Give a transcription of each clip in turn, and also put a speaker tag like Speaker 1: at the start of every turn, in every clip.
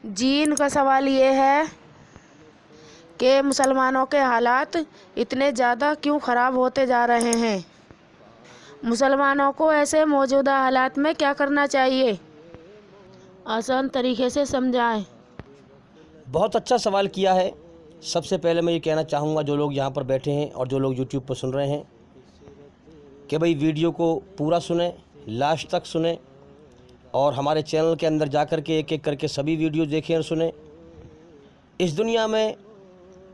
Speaker 1: जी, इनका सवाल ये है कि मुसलमानों के हालात इतने ज़्यादा क्यों ख़राब होते जा रहे हैं। मुसलमानों को ऐसे मौजूदा हालात में क्या करना चाहिए, आसान तरीके से समझाएं।
Speaker 2: बहुत अच्छा सवाल किया है। सबसे पहले मैं ये कहना चाहूँगा जो लोग यहाँ पर बैठे हैं और जो लोग यूट्यूब पर सुन रहे हैं कि भाई वीडियो को पूरा सुने, लास्ट तक सुने और हमारे चैनल के अंदर जा कर के एक एक करके सभी वीडियो देखें और सुने। इस दुनिया में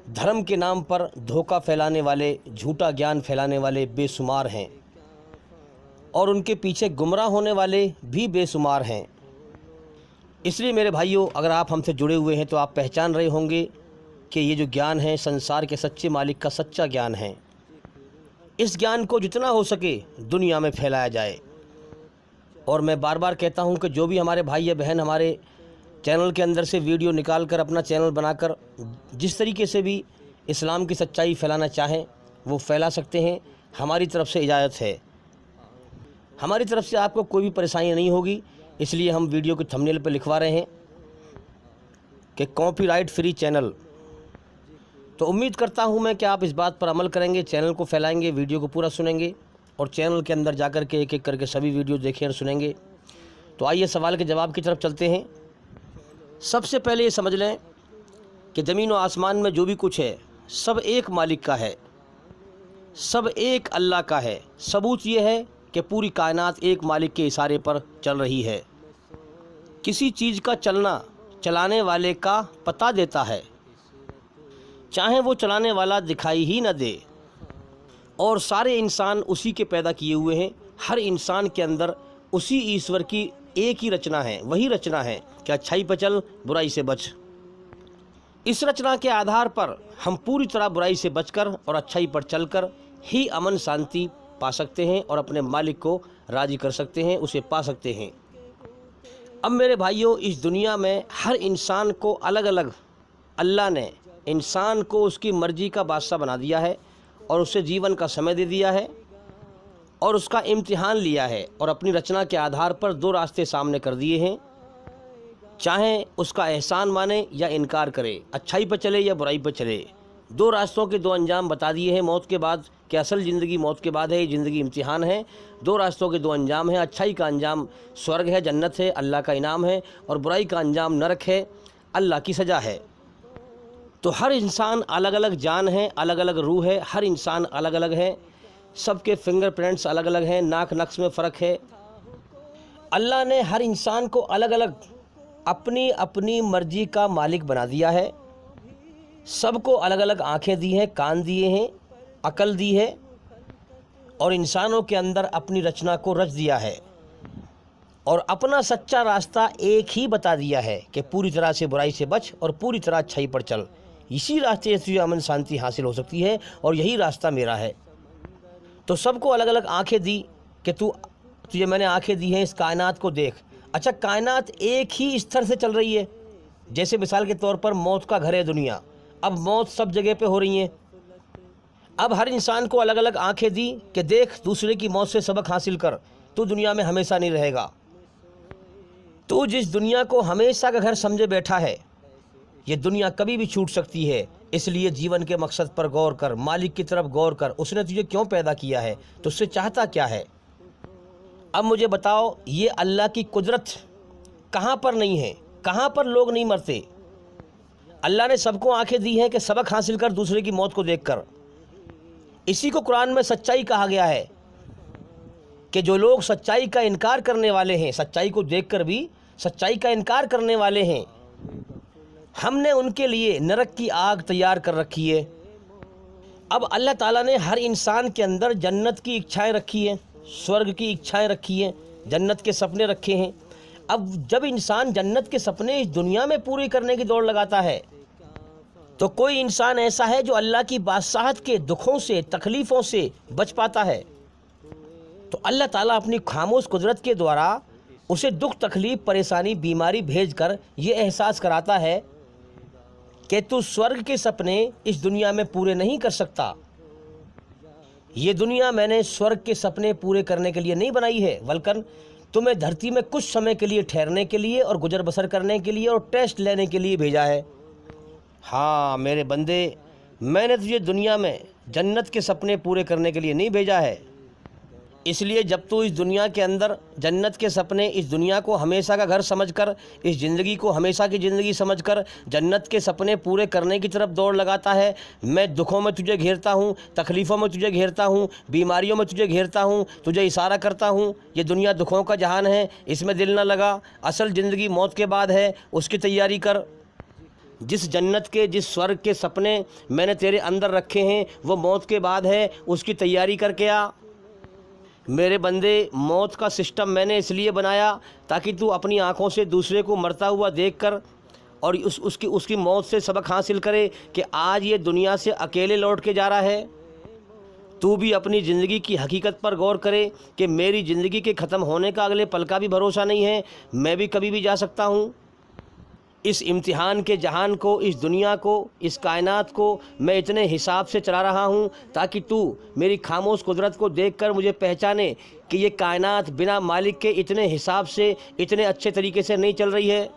Speaker 2: धर्म के नाम पर धोखा फैलाने वाले, झूठा ज्ञान फैलाने वाले बेशुमार हैं और उनके पीछे गुमराह होने वाले भी बेशुमार हैं। इसलिए मेरे भाइयों, अगर आप हमसे जुड़े हुए हैं तो आप पहचान रहे होंगे कि ये जो ज्ञान है संसार के सच्चे मालिक का सच्चा ज्ञान है। इस ज्ञान को जितना हो सके दुनिया में फैलाया जाए। और मैं बार बार कहता हूँ कि जो भी हमारे भाई या बहन हमारे चैनल के अंदर से वीडियो निकाल कर अपना चैनल बनाकर जिस तरीके से भी इस्लाम की सच्चाई फैलाना चाहें वो फैला सकते हैं। हमारी तरफ से इजाज़त है, हमारी तरफ से आपको कोई भी परेशानी नहीं होगी। इसलिए हम वीडियो के थंबनेल पर लिखवा रहे हैं कि कॉपीराइट फ्री चैनल। तो उम्मीद करता हूं मैं कि आप इस बात पर अमल करेंगे, चैनल को फैलाएंगे, वीडियो को पूरा सुनेंगे और चैनल के अंदर जाकर के एक एक करके सभी वीडियो देखें और सुनेंगे। तो आइए सवाल के जवाब की तरफ चलते हैं। सबसे पहले ये समझ लें कि ज़मीन और आसमान में जो भी कुछ है सब एक मालिक का है, सब एक अल्लाह का है। सबूत ये है कि पूरी कायनात एक मालिक के इशारे पर चल रही है। किसी चीज़ का चलना चलाने वाले का पता देता है, चाहे वो चलाने वाला दिखाई ही न दे। और सारे इंसान उसी के पैदा किए हुए हैं। हर इंसान के अंदर उसी ईश्वर की एक ही रचना है, वही रचना है कि अच्छाई पर चल, बुराई से बच। इस रचना के आधार पर हम पूरी तरह बुराई से बचकर और अच्छाई पर चलकर ही अमन शांति पा सकते हैं और अपने मालिक को राज़ी कर सकते हैं, उसे पा सकते हैं। अब मेरे भाइयों, इस दुनिया में हर इंसान को अलग अलग अल्लाह ने इंसान को उसकी मर्ज़ी का बादशाह बना दिया है और उसे जीवन का समय दे दिया है और उसका इम्तिहान लिया है और अपनी रचना के आधार पर दो रास्ते सामने कर दिए हैं। चाहे उसका एहसान माने या इनकार करे, अच्छाई पर चले या बुराई पर चले, दो रास्तों के दो अंजाम बता दिए हैं मौत के बाद कि असल ज़िंदगी मौत के बाद है, ये ज़िंदगी इम्तिहान है। दो रास्तों के दो अंजाम हैं। अच्छाई का अंजाम स्वर्ग है, जन्नत है, अल्लाह का इनाम है, और बुराई का अंजाम नरक है, अल्लाह की सज़ा है। तो हर इंसान अलग अलग जान है, अलग अलग रूह है, हर इंसान अलग अलग है, सबके फिंगरप्रिंट्स अलग अलग हैं, नाक नक्श में फ़र्क है। अल्लाह ने हर इंसान को अलग अलग अपनी अपनी मर्जी का मालिक बना दिया है। सबको अलग अलग आँखें दी हैं, कान दिए हैं, अकल दी है और इंसानों के अंदर अपनी रचना को रच दिया है और अपना सच्चा रास्ता एक ही बता दिया है कि पूरी तरह से बुराई से बच और पूरी तरह अच्छाई पर चल। इसी रास्ते से अमन शांति हासिल हो सकती है और यही रास्ता मेरा है। तो सबको अलग अलग आंखें दी कि तुझे मैंने आंखें दी हैं, इस कायनात को देख। अच्छा, कायनात एक ही स्तर से चल रही है। जैसे मिसाल के तौर पर मौत का घर है दुनिया, अब मौत सब जगह पे हो रही है। अब हर इंसान को अलग अलग आंखें दी कि देख, दूसरे की मौत से सबक हासिल कर, तू दुनिया में हमेशा नहीं रहेगा। तू जिस दुनिया को हमेशा का घर समझे बैठा है, ये दुनिया कभी भी छूट सकती है। इसलिए जीवन के मकसद पर गौर कर, मालिक की तरफ गौर कर, उसने तुझे क्यों पैदा किया है, तुझसे चाहता क्या है। अब मुझे बताओ, ये अल्लाह की कुदरत कहाँ पर नहीं है, कहाँ पर लोग नहीं मरते। अल्लाह ने सबको आंखें दी हैं कि सबक हासिल कर दूसरे की मौत को देखकर। इसी को कुरान में सच्चाई कहा गया है कि जो लोग सच्चाई का इनकार करने वाले हैं, सच्चाई को देखकर भी सच्चाई का इनकार करने वाले हैं, हमने उनके लिए नरक की आग तैयार कर रखी है। अब अल्लाह ताला ने हर इंसान के अंदर जन्नत की इच्छाएं रखी हैं, स्वर्ग की इच्छाएं रखी हैं, जन्नत के सपने रखे हैं। अब जब इंसान जन्नत के सपने इस दुनिया में पूरे करने की दौड़ लगाता है, तो कोई इंसान ऐसा है जो अल्लाह की बादशाहत के दुखों से, तकलीफ़ों से बच पाता है। तो अल्लाह ताला अपनी खामोश कुदरत के द्वारा उसे दुख, तकलीफ़, परेशानी, बीमारी भेजकर ये एहसास कराता है कि तू स्वर्ग के सपने इस दुनिया में पूरे नहीं कर सकता। ये दुनिया मैंने स्वर्ग के सपने पूरे करने के लिए नहीं बनाई है, बल्कि तुम्हें धरती में कुछ समय के लिए ठहरने के लिए और गुजर बसर करने के लिए और टेस्ट लेने के लिए भेजा है। हाँ मेरे बंदे, मैंने तुझे दुनिया में जन्नत के सपने पूरे करने के लिए नहीं भेजा है। इसलिए जब तू इस दुनिया के अंदर जन्नत के सपने, इस दुनिया को हमेशा का घर समझकर, इस ज़िंदगी को हमेशा की ज़िंदगी समझकर जन्नत के सपने पूरे करने की तरफ दौड़ लगाता है, मैं दुखों में तुझे घेरता हूँ, तकलीफ़ों में तुझे घेरता हूँ, बीमारियों में तुझे घेरता हूँ, तुझे इशारा करता हूँ ये दुनिया दुखों का जहान है, इसमें दिल न लगा, असल ज़िंदगी मौत के बाद है, उसकी तैयारी कर। जिस जन्नत के, जिस स्वर्ग के सपने मैंने तेरे अंदर रखे हैं वो मौत के बाद है, उसकी तैयारी करके आ। मेरे बंदे, मौत का सिस्टम मैंने इसलिए बनाया ताकि तू अपनी आँखों से दूसरे को मरता हुआ देखकर और उसकी मौत से सबक हासिल करे कि आज ये दुनिया से अकेले लौट के जा रहा है। तू भी अपनी ज़िंदगी की हकीकत पर गौर करे कि मेरी ज़िंदगी के ख़त्म होने का अगले पल का भी भरोसा नहीं है, मैं भी कभी भी जा सकता हूँ। इस इम्तिहान के जहान को, इस दुनिया को, इस कायनात को मैं इतने हिसाब से चला रहा हूँ ताकि तू मेरी खामोश कुदरत को देखकर मुझे पहचाने कि ये कायनात बिना मालिक के इतने हिसाब से, इतने अच्छे तरीके से नहीं चल रही है।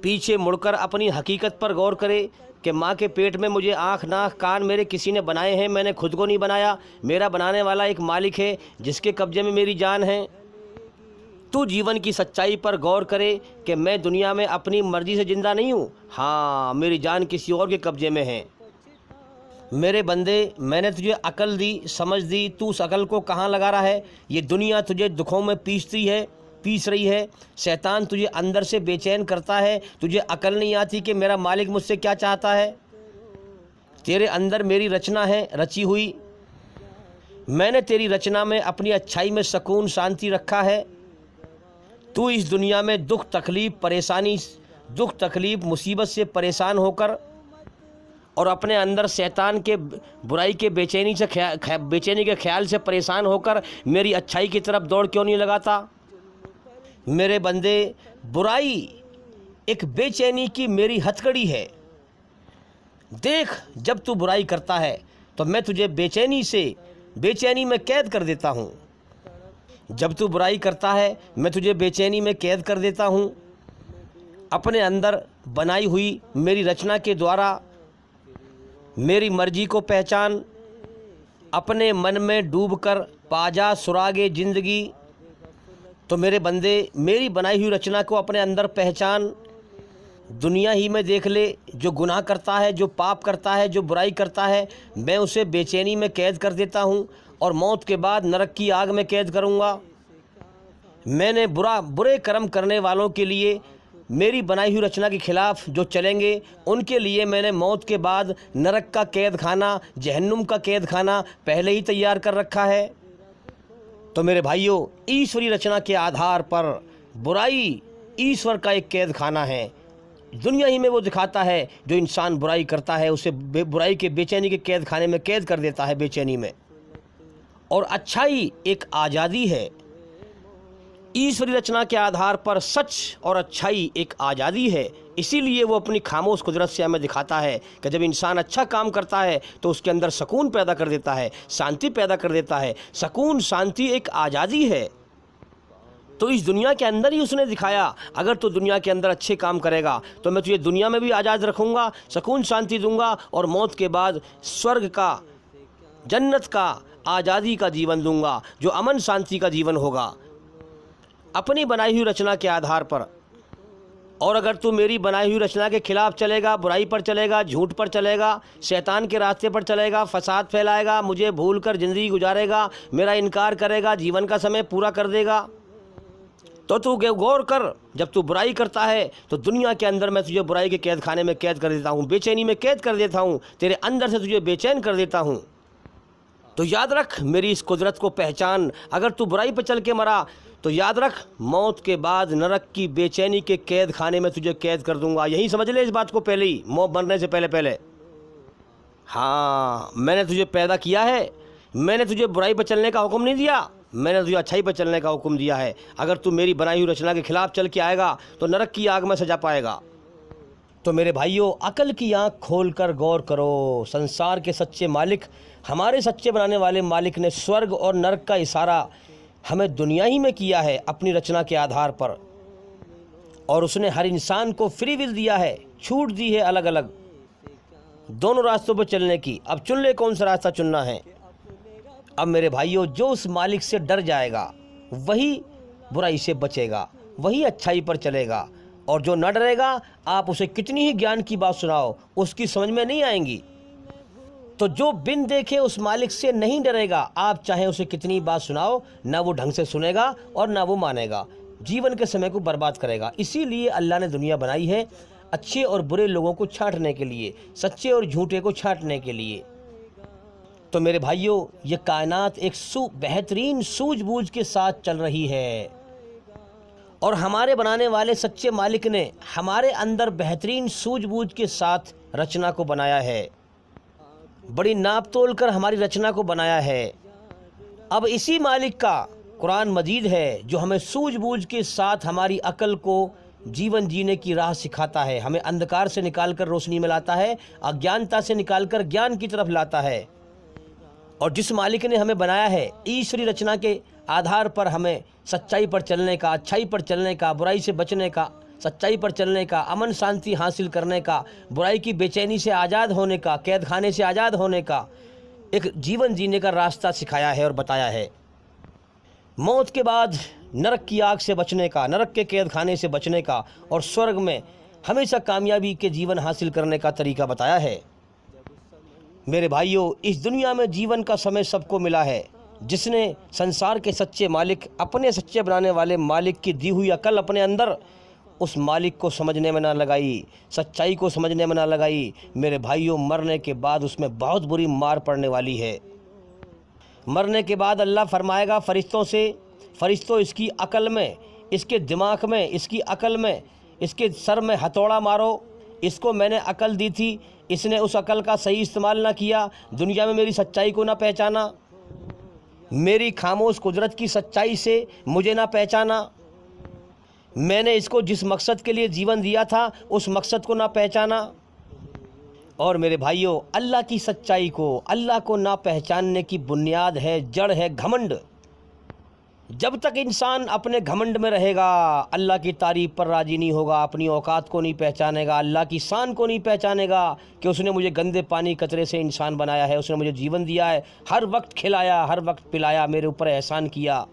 Speaker 2: पीछे मुड़कर अपनी हकीकत पर गौर करे कि माँ के पेट में मुझे आँख, नाक, कान मेरे किसी ने बनाए हैं, मैंने खुद को नहीं बनाया। मेरा बनाने वाला एक मालिक है जिसके कब्जे में मेरी जान है। तू जीवन की सच्चाई पर गौर करे कि मैं दुनिया में अपनी मर्ज़ी से ज़िंदा नहीं हूँ, हाँ मेरी जान किसी और के कब्ज़े में है। मेरे बंदे, मैंने तुझे अकल दी, समझ दी, तू उस अकल को कहाँ लगा रहा है? ये दुनिया तुझे दुखों में पीस रही है। शैतान तुझे अंदर से बेचैन करता है, तुझे अकल नहीं आती कि मेरा मालिक मुझसे क्या चाहता है। तेरे अंदर मेरी रचना है, रची हुई। मैंने तेरी रचना में अपनी अच्छाई में सुकून, शांति रखा है। तू इस दुनिया में दुख तकलीफ़ मुसीबत से परेशान होकर और अपने अंदर शैतान के बुराई के बेचैनी के ख्याल से परेशान होकर मेरी अच्छाई की तरफ दौड़ क्यों नहीं लगाता? मेरे बंदे, बुराई एक बेचैनी की मेरी हथकड़ी है। देख, जब तू बुराई करता है तो मैं तुझे बेचैनी में कैद कर देता हूँ। जब तू बुराई करता है मैं तुझे बेचैनी में कैद कर देता हूँ। अपने अंदर बनाई हुई मेरी रचना के द्वारा मेरी मर्जी को पहचान। अपने मन में डूबकर पाजा सुरागे ज़िंदगी। तो मेरे बंदे, मेरी बनाई हुई रचना को अपने अंदर पहचान। दुनिया ही में देख ले, जो गुनाह करता है, जो पाप करता है, जो बुराई करता है, मैं उसे बेचैनी में कैद कर देता हूँ और मौत के बाद नरक की आग में कैद करूँगा। मैंने बुरे कर्म करने वालों के लिए, मेरी बनाई हुई रचना के खिलाफ जो चलेंगे उनके लिए मैंने मौत के बाद नरक का कैद खाना, जहन्नुम का कैद खाना पहले ही तैयार कर रखा है। तो मेरे भाइयों, ईश्वरी रचना के आधार पर बुराई ईश्वर का एक कैद खाना है। दुनिया ही में वो दिखाता है, जो इंसान बुराई करता है उसे बुराई के बेचैनी के कैद खाने में कैद कर देता है, बेचैनी में। और अच्छाई एक आज़ादी है। ईश्वरी रचना के आधार पर सच और अच्छाई एक आज़ादी है। इसीलिए वो अपनी खामोश कुदरत से हमें दिखाता है कि जब इंसान अच्छा काम करता है तो उसके अंदर सुकून पैदा कर देता है, शांति पैदा कर देता है। सुकून, शांति एक आज़ादी है। तो इस दुनिया के अंदर ही उसने दिखाया, अगर तू दुनिया के अंदर अच्छे काम करेगा तो मैं तुझे दुनिया में भी आज़ाद रखूँगा, सुकून शांति दूँगा और मौत के बाद स्वर्ग का, जन्नत का, आज़ादी का जीवन दूँगा, जो अमन शांति का जीवन होगा अपनी बनाई हुई रचना के आधार पर। और अगर तू मेरी बनाई हुई रचना के खिलाफ चलेगा, बुराई पर चलेगा, झूठ पर चलेगा, शैतान के रास्ते पर चलेगा, फसाद फैलाएगा, मुझे भूलकर ज़िंदगी गुजारेगा, मेरा इनकार करेगा, जीवन का समय पूरा कर देगा, तो तू गौर कर, जब तू बुराई करता है तो दुनिया के अंदर मैं तुझे बुराई के कैद खाने में कैद कर देता हूँ, बेचैनी में कैद कर देता हूँ, तेरे अंदर से तुझे बेचैन कर देता हूँ। तो याद रख, मेरी इस कुदरत को पहचान। अगर तू बुराई पर चल के मरा तो याद रख, मौत के बाद नरक की बेचैनी के कैद खाने में तुझे कैद कर दूंगा। यही समझ ले इस बात को पहले ही, मौत मरने से पहले। हाँ, मैंने तुझे पैदा किया है, मैंने तुझे बुराई पर चलने का हुक्म नहीं दिया, मैंने तुझे अच्छाई पर चलने का हुक्म दिया है। अगर तू मेरी बनाई हुई रचना के खिलाफ चल के आएगा तो नरक की आग में सजा पाएगा। तो मेरे भाइयों, अकल की आँख खोल कर गौर करो। संसार के सच्चे मालिक, हमारे सच्चे बनाने वाले मालिक ने स्वर्ग और नरक का इशारा हमें दुनिया ही में किया है अपनी रचना के आधार पर, और उसने हर इंसान को फ्री विल दिया है, छूट दी है अलग अलग दोनों रास्तों पर चलने की। अब चुन ले कौन सा रास्ता चुनना है। अब मेरे भाइयों, जो उस मालिक से डर जाएगा वही बुराई से बचेगा, वही अच्छाई पर चलेगा, और जो न डरेगा आप उसे कितनी ही ज्ञान की बात सुनाओ उसकी समझ में नहीं आएंगी। तो जो बिन देखे उस मालिक से नहीं डरेगा, आप चाहे उसे कितनी बात सुनाओ, ना वो ढंग से सुनेगा और ना वो मानेगा, जीवन के समय को बर्बाद करेगा। इसीलिए अल्लाह ने दुनिया बनाई है अच्छे और बुरे लोगों को छांटने के लिए, सच्चे और झूठे को छांटने के लिए। तो मेरे भाइयों, ये कायनात एक बेहतरीन सूझबूझ के साथ चल रही है, और हमारे बनाने वाले सच्चे मालिक ने हमारे अंदर बेहतरीन सूझबूझ के साथ रचना को बनाया है, बड़ी नाप तोल कर हमारी रचना को बनाया है। अब इसी मालिक का कुरान मजीद है जो हमें सूझबूझ के साथ हमारी अकल को जीवन जीने की राह सिखाता है, हमें अंधकार से निकालकर रोशनी में लाता है, अज्ञानता से निकालकर ज्ञान की तरफ लाता है। और जिस मालिक ने हमें बनाया है ईश्वरी रचना के आधार पर हमें सच्चाई पर चलने का, अच्छाई पर चलने का, बुराई से बचने का, सच्चाई पर चलने का, अमन शांति हासिल करने का, बुराई की बेचैनी से आज़ाद होने का, कैद खाने से आज़ाद होने का एक जीवन जीने का रास्ता सिखाया है और बताया है। मौत के बाद नरक की आग से बचने का, नरक के कैद खाने से बचने का, और स्वर्ग में हमेशा कामयाबी के जीवन हासिल करने का तरीका बताया है। मेरे भाइयों, इस दुनिया में जीवन का समय सबको मिला है। जिसने संसार के सच्चे मालिक, अपने सच्चे बनाने वाले मालिक की दी हुई अकल अपने अंदर उस मालिक को समझने में ना लगाई, सच्चाई को समझने में ना लगाई, मेरे भाइयों, मरने के बाद उसमें बहुत बुरी मार पड़ने वाली है। मरने के बाद अल्लाह फरमाएगा फरिश्तों से, फरिश्तों इसकी अकल में, इसके दिमाग में, इसकी अकल में, इसके सर में हथौड़ा मारो, इसको मैंने अकल दी थी, इसने उस अकल का सही इस्तेमाल ना किया, दुनिया में मेरी सच्चाई को ना पहचाना, मेरी खामोश कुदरत की सच्चाई से मुझे ना पहचाना, मैंने इसको जिस मकसद के लिए जीवन दिया था उस मकसद को ना पहचाना। और मेरे भाइयों, अल्लाह की सच्चाई को, अल्लाह को ना पहचानने की बुनियाद है, जड़ है घमंड। जब तक इंसान अपने घमंड में रहेगा, अल्लाह की तारीफ़ पर राज़ी नहीं होगा, अपनी औकात को नहीं पहचानेगा, अल्लाह की शान को नहीं पहचानेगा कि उसने मुझे गंदे पानी कचरे से इंसान बनाया है, उसने मुझे जीवन दिया है, हर वक्त खिलाया, हर वक्त पिलाया, मेरे ऊपर एहसान किया,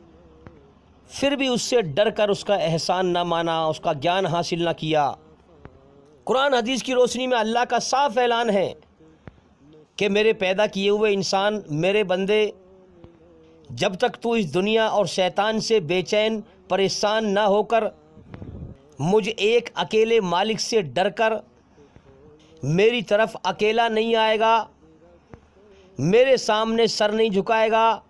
Speaker 2: फिर भी उससे डर कर उसका एहसान ना माना, उसका ज्ञान हासिल ना किया। कुरान हदीस की रोशनी में अल्लाह का साफ ऐलान है कि मेरे पैदा किए हुए इंसान, मेरे बंदे, जब तक तू इस दुनिया और शैतान से बेचैन परेशान ना होकर मुझ एक अकेले मालिक से डर कर मेरी तरफ अकेला नहीं आएगा, मेरे सामने सर नहीं झुकाएगा,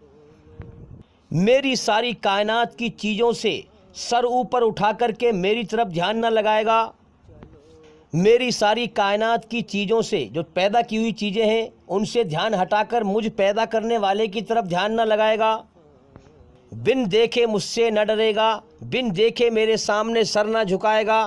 Speaker 2: मेरी सारी कायनात की चीज़ों से सर ऊपर उठा करके मेरी तरफ ध्यान ना लगाएगा, मेरी सारी कायनात की चीज़ों से, जो पैदा की हुई चीज़ें हैं, उनसे ध्यान हटाकर मुझ पैदा करने वाले की तरफ ध्यान ना लगाएगा, बिन देखे मुझसे न डरेगा, बिन देखे मेरे सामने सर ना झुकाएगा,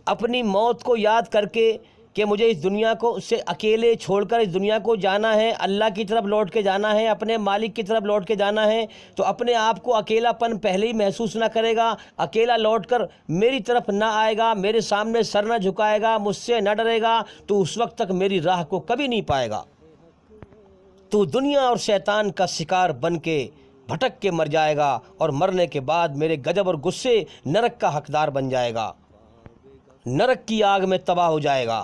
Speaker 2: अपनी मौत को याद करके कि मुझे इस दुनिया को उससे अकेले छोड़कर इस दुनिया को जाना है, अल्लाह की तरफ लौट के जाना है, अपने मालिक की तरफ लौट के जाना है, तो अपने आप को अकेलापन पहले ही महसूस ना करेगा, अकेला लौटकर मेरी तरफ ना आएगा, मेरे सामने सर ना झुकाएगा, मुझसे न डरेगा, तो उस वक्त तक मेरी राह को कभी नहीं पाएगा। तो दुनिया और शैतान का शिकार बन के भटक के मर जाएगा, और मरने के बाद मेरे गजब और गुस्से नरक का हकदार बन जाएगा, नरक की आग में तबाह हो जाएगा।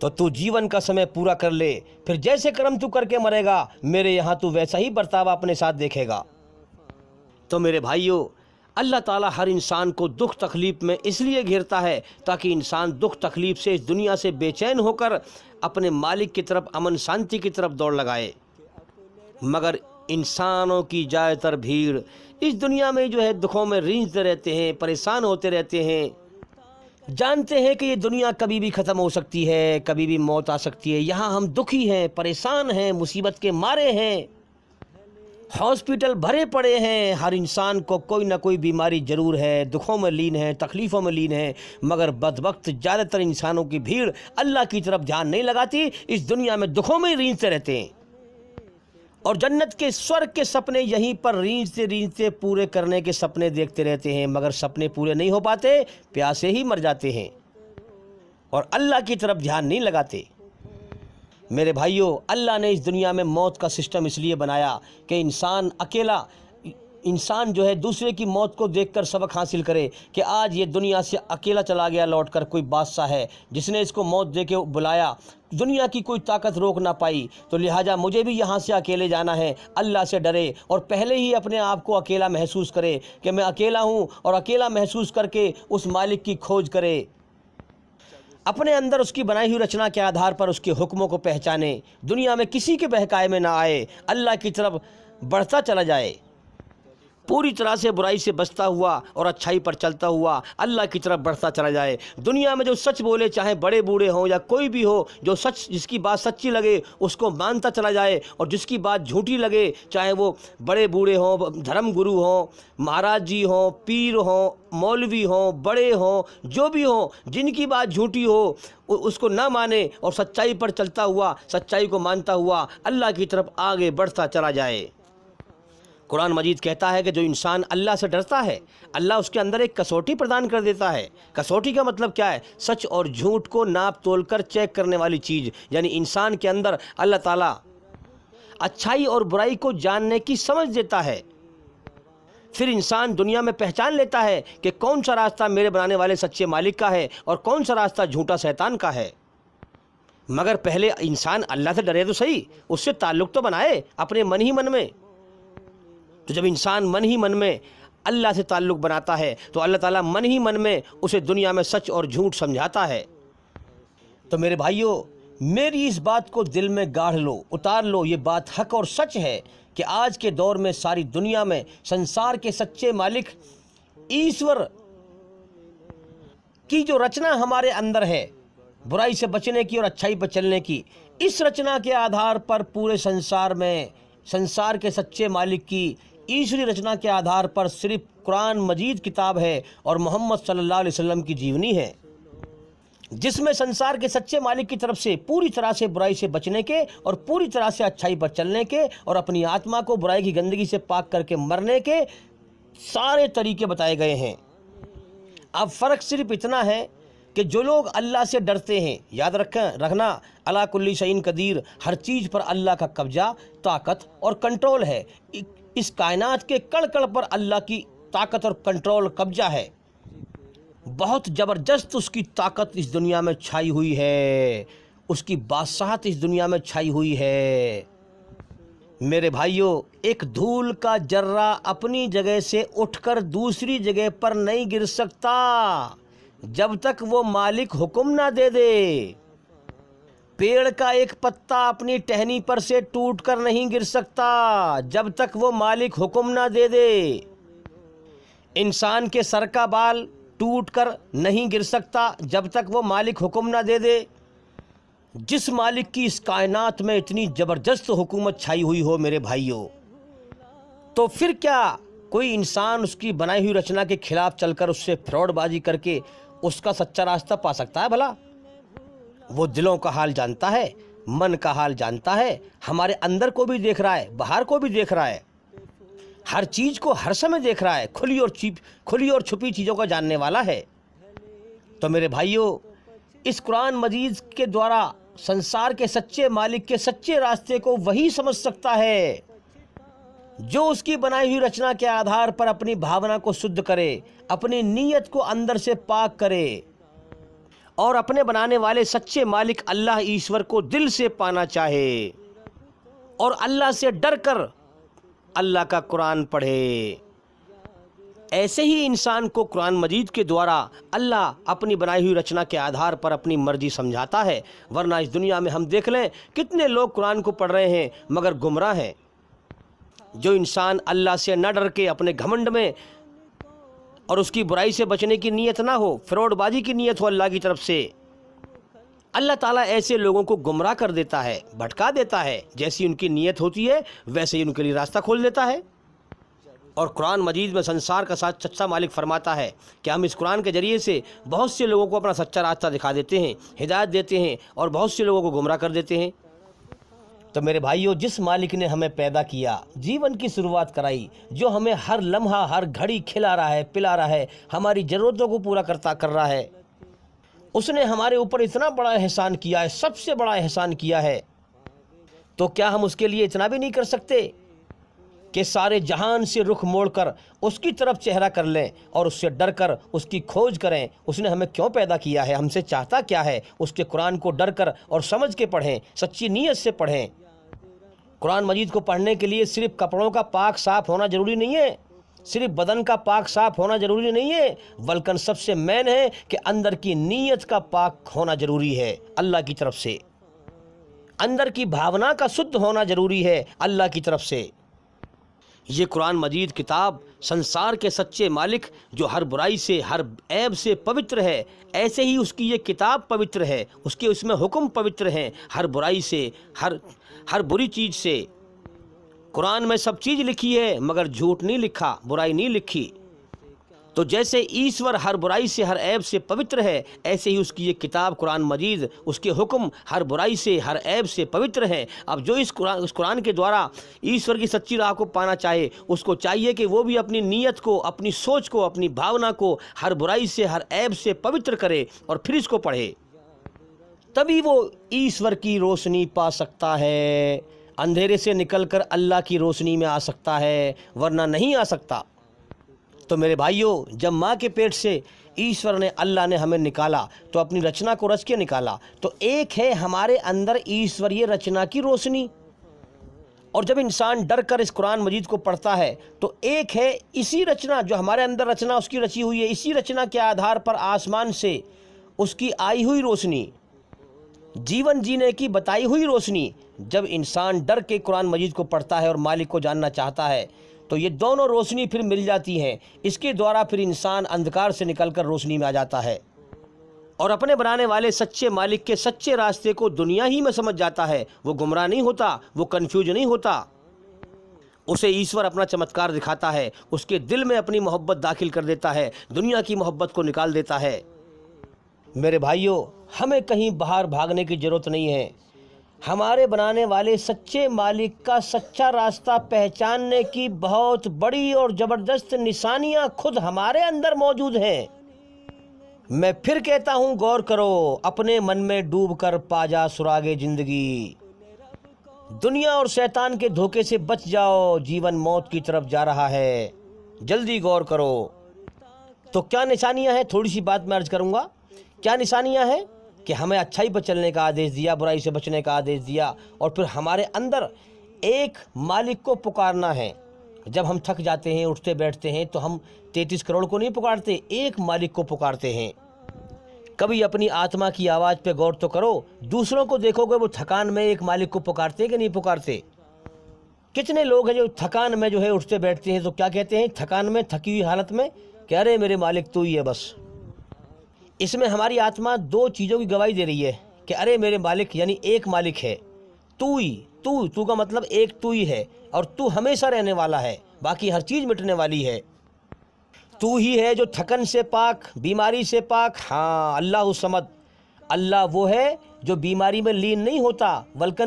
Speaker 2: तो तू जीवन का समय पूरा कर ले, फिर जैसे कर्म तू करके मरेगा, मेरे यहाँ तू वैसा ही बर्ताव अपने साथ देखेगा। तो मेरे भाइयों, अल्लाह ताला हर इंसान को दुख तकलीफ़ में इसलिए घेरता है ताकि इंसान दुख तकलीफ़ से, इस दुनिया से बेचैन होकर अपने मालिक की तरफ, अमन शांति की तरफ दौड़ लगाए। मगर इंसानों की ज़्यादातर भीड़ इस दुनिया में जो है दुखों में रींझते रहते हैं, परेशान होते रहते हैं, जानते हैं कि ये दुनिया कभी भी ख़त्म हो सकती है, कभी भी मौत आ सकती है, यहाँ हम दुखी हैं, परेशान हैं, मुसीबत के मारे हैं, हॉस्पिटल भरे पड़े हैं, हर इंसान को कोई ना कोई बीमारी ज़रूर है, दुखों में लीन है, तकलीफ़ों में लीन है। मगर बदबख्त ज़्यादातर इंसानों की भीड़ अल्लाह की तरफ ध्यान नहीं लगाती, इस दुनिया में दुखों में ही रींझते रहते हैं। और जन्नत के स्वर्ग के सपने यहीं पर रींझते रींझते पूरे करने के सपने देखते रहते हैं, मगर सपने पूरे नहीं हो पाते, प्यासे ही मर जाते हैं और अल्लाह की तरफ ध्यान नहीं लगाते। मेरे भाइयों, अल्लाह ने इस दुनिया में मौत का सिस्टम इसलिए बनाया कि इंसान जो है दूसरे की मौत को देखकर सबक हासिल करे कि आज ये दुनिया से अकेला चला गया लौटकर, कोई बादशाह है जिसने इसको मौत दे के बुलाया, दुनिया की कोई ताकत रोक ना पाई, तो लिहाजा मुझे भी यहाँ से अकेले जाना है। अल्लाह से डरे और पहले ही अपने आप को अकेला महसूस करे कि मैं अकेला हूँ, और अकेला महसूस करके उस मालिक की खोज करे, अपने अंदर उसकी बनाई हुई रचना के आधार पर उसके हुक्मों को पहचाने, दुनिया में किसी के बहकाए में ना आए, अल्लाह की तरफ बढ़ता चला जाए, पूरी तरह से बुराई से बचता हुआ और अच्छाई पर चलता हुआ अल्लाह की तरफ बढ़ता चला जाए। दुनिया में जो सच बोले, चाहे बड़े बूढ़े हों या कोई भी हो, जो सच, जिसकी बात सच्ची लगे उसको मानता चला जाए, और जिसकी बात झूठी लगे, चाहे वो बड़े बूढ़े हों, धर्म गुरु हों, महाराज जी हों, पीर हों, मौलवी हों, बड़े हों, जो भी हों, जिनकी बात झूठी हो उसको ना माने और सच्चाई पर चलता हुआ, सच्चाई को मानता हुआ अल्लाह की तरफ आगे बढ़ता चला जाए। कुरान मजीद कहता है कि जो इंसान अल्लाह से डरता है, अल्लाह उसके अंदर एक कसौटी प्रदान कर देता है। कसौटी का मतलब क्या है? सच और झूठ को नाप तोल कर चेक करने वाली चीज़, यानी इंसान के अंदर अल्लाह ताला अच्छाई और बुराई को जानने की समझ देता है। फिर इंसान दुनिया में पहचान लेता है कि कौन सा रास्ता मेरे बनाने वाले सच्चे मालिक का है और कौन सा रास्ता झूठा शैतान का है। मगर पहले इंसान अल्लाह से डरे तो सही, उससे ताल्लुक़ तो बनाए अपने मन ही मन में। तो जब इंसान मन ही मन में अल्लाह से ताल्लुक़ बनाता है तो अल्लाह ताला मन ही मन में उसे दुनिया में सच और झूठ समझाता है। तो मेरे भाइयों, मेरी इस बात को दिल में गाढ़ लो, उतार लो, ये बात हक और सच है कि आज के दौर में सारी दुनिया में संसार के सच्चे मालिक ईश्वर की जो रचना हमारे अंदर है, बुराई से बचने की और अच्छाई पर चलने की, इस रचना के आधार पर पूरे संसार में संसार के सच्चे मालिक की ईश्वरी रचना के आधार पर सिर्फ कुरान मजीद किताब है और मोहम्मद सल्लल्लाहु अलैहि वसल्लम की जीवनी है, जिसमें संसार के सच्चे मालिक की तरफ से पूरी तरह से बुराई से बचने के और पूरी तरह से अच्छाई पर चलने के और अपनी आत्मा को बुराई की गंदगी से पाक करके मरने के सारे तरीके बताए गए हैं। अब फ़र्क सिर्फ इतना है कि जो लोग अल्लाह से डरते हैं, याद रखना अला कुल्ली शैइन कदीर, हर चीज़ पर अल्लाह का कब्जा, ताकत और कंट्रोल है। इस कायनात के कण कण पर अल्लाह की ताकत और कंट्रोल, कब्जा है। बहुत ज़बरदस्त उसकी ताकत इस दुनिया में छाई हुई है, उसकी बादशाहत इस दुनिया में छाई हुई है। मेरे भाइयों, एक धूल का जर्रा अपनी जगह से उठकर दूसरी जगह पर नहीं गिर सकता जब तक वो मालिक हुक्म ना दे दे। पेड़ का एक पत्ता अपनी टहनी पर से टूट कर नहीं गिर सकता जब तक वो मालिक हुक्म ना दे दे। इंसान के सर का बाल टूट कर नहीं गिर सकता जब तक वो मालिक हुक्म ना दे दे। जिस मालिक की इस कायनात में इतनी ज़बरदस्त हुकूमत छाई हुई हो मेरे भाइयों, तो फिर क्या कोई इंसान उसकी बनाई हुई रचना के खिलाफ चलकर उससे फ्रॉडबाजी करके उसका सच्चा रास्ता पा सकता है? भला वो दिलों का हाल जानता है, मन का हाल जानता है, हमारे अंदर को भी देख रहा है, बाहर को भी देख रहा है, हर चीज़ को हर समय देख रहा है, खुली और छुपी चीज़ों का जानने वाला है। तो मेरे भाइयों, इस कुरान मजीद के द्वारा संसार के सच्चे मालिक के सच्चे रास्ते को वही समझ सकता है जो उसकी बनाई हुई रचना के आधार पर अपनी भावना को शुद्ध करे, अपनी नीयत को अंदर से पाक करे और अपने बनाने वाले सच्चे मालिक अल्लाह ईश्वर को दिल से पाना चाहे और अल्लाह से डर कर अल्लाह का कुरान पढ़े। ऐसे ही इंसान को कुरान मजीद के द्वारा अल्लाह अपनी बनाई हुई रचना के आधार पर अपनी मर्जी समझाता है। वरना इस दुनिया में हम देख लें कितने लोग कुरान को पढ़ रहे हैं मगर गुमराह हैं। जो इंसान अल्लाह से न डर के अपने घमंड में और उसकी बुराई से बचने की नीयत ना हो, फ्रॉडबाजी की नीयत हो अल्लाह की तरफ से, अल्लाह ताला ऐसे लोगों को गुमराह कर देता है, भटका देता है। जैसी उनकी नीयत होती है वैसे ही उनके लिए रास्ता खोल देता है। और कुरान मजीद में संसार का सच्चा मालिक फरमाता है कि हम इस कुरान के ज़रिए से बहुत से लोगों को अपना सच्चा रास्ता दिखा देते हैं, हिदायत देते हैं और बहुत से लोगों को गुमराह कर देते हैं। तो मेरे भाइयों, जिस मालिक ने हमें पैदा किया, जीवन की शुरुआत कराई, जो हमें हर लम्हा हर घड़ी खिला रहा है, पिला रहा है, हमारी ज़रूरतों को पूरा कर रहा है, उसने हमारे ऊपर इतना बड़ा एहसान किया है, सबसे बड़ा एहसान किया है, तो क्या हम उसके लिए इतना भी नहीं कर सकते कि सारे जहान से रुख मोड़कर उसकी तरफ चेहरा कर लें और उससे डर कर उसकी खोज करें? उसने हमें क्यों पैदा किया है, हमसे चाहता क्या है, उसके कुरान को डर कर और समझ के पढ़ें, सच्ची नीयत से पढ़ें। कुरान मजीद को पढ़ने के लिए सिर्फ कपड़ों का पाक साफ होना ज़रूरी नहीं है, सिर्फ बदन का पाक साफ होना ज़रूरी नहीं है, बल्कि सबसे मेन है कि अंदर की नीयत का पाक होना ज़रूरी है। अल्लाह की तरफ से अंदर की भावना का शुद्ध होना ज़रूरी है अल्लाह की तरफ से। ये कुरान मजीद किताब संसार के सच्चे मालिक जो हर बुराई से हर ऐब से पवित्र है, ऐसे ही उसकी ये किताब पवित्र है, उसके उसमें हुक्म पवित्र हैं, हर बुराई से हर बुरी चीज़ से। कुरान में सब चीज़ लिखी है मगर झूठ नहीं लिखा, बुराई नहीं लिखी। तो जैसे ईश्वर हर बुराई से हर ऐब से पवित्र है, ऐसे ही उसकी ये किताब कुरान मजीद, उसके हुक्म हर बुराई से हर ऐब से पवित्र हैं। अब जो इस कुरान के द्वारा ईश्वर की सच्ची राह को पाना चाहे, उसको चाहिए कि वो भी अपनी नीयत को, अपनी सोच को, अपनी भावना को हर बुराई से हर ऐब से पवित्र करे और फिर इसको पढ़े, तभी वो ईश्वर की रोशनी पा सकता है, अंधेरे से निकलकर अल्लाह की रोशनी में आ सकता है, वरना नहीं आ सकता। तो मेरे भाइयों, जब माँ के पेट से ईश्वर ने, अल्लाह ने हमें निकाला तो अपनी रचना को रच के निकाला। तो एक है हमारे अंदर ईश्वरीय रचना की रोशनी, और जब इंसान डर कर इस कुरान मजीद को पढ़ता है तो एक है इसी रचना, जो हमारे अंदर रचना उसकी रची हुई है, इसी रचना के आधार पर आसमान से उसकी आई हुई रोशनी, जीवन जीने की बताई हुई रोशनी। जब इंसान डर के कुरान मजीद को पढ़ता है और मालिक को जानना चाहता है तो ये दोनों रोशनी फिर मिल जाती हैं। इसके द्वारा फिर इंसान अंधकार से निकलकर रोशनी में आ जाता है और अपने बनाने वाले सच्चे मालिक के सच्चे रास्ते को दुनिया ही में समझ जाता है। वो गुमराह नहीं होता, वो कंफ्यूज नहीं होता। उसे ईश्वर अपना चमत्कार दिखाता है, उसके दिल में अपनी मोहब्बत दाखिल कर देता है, दुनिया की मोहब्बत को निकाल देता है। मेरे भाइयों, हमें कहीं बाहर भागने की ज़रूरत नहीं है। हमारे बनाने वाले सच्चे मालिक का सच्चा रास्ता पहचानने की बहुत बड़ी और ज़बरदस्त निशानियां खुद हमारे अंदर मौजूद हैं। मैं फिर कहता हूं, गौर करो, अपने मन में डूब कर पा जा सुरागे ज़िंदगी। दुनिया और शैतान के धोखे से बच जाओ, जीवन मौत की तरफ जा रहा है, जल्दी गौर करो। तो क्या निशानियां हैं, थोड़ी सी बात मैं अर्ज करूंगा। क्या निशानियां हैं कि हमें अच्छाई पर चलने का आदेश दिया, बुराई से बचने का आदेश दिया, और फिर हमारे अंदर एक मालिक को पुकारना है। जब हम थक जाते हैं, उठते बैठते हैं, तो हम 33 करोड़ को नहीं पुकारते, एक मालिक को पुकारते हैं। कभी अपनी आत्मा की आवाज़ पे गौर तो करो, दूसरों को देखोगे वो थकान में एक मालिक को पुकारते हैं कि नहीं पुकारते। कितने लोग हैं जो थकान में जो है उठते बैठते हैं तो क्या कहते हैं, थकान में, थकी हुई हालत में, कि अरे मेरे मालिक तू ही है बस। इसमें हमारी आत्मा दो चीज़ों की गवाही दे रही है कि अरे मेरे मालिक, यानी एक मालिक है, तू ही, तू का मतलब एक तू ही है, और तू हमेशा रहने वाला है, बाकी हर चीज़ मिटने वाली है। तू ही है जो थकन से पाक, बीमारी से पाक। हाँ, अल्लाह समद, अल्लाह वो है जो बीमारी में लीन नहीं होता, बल्कि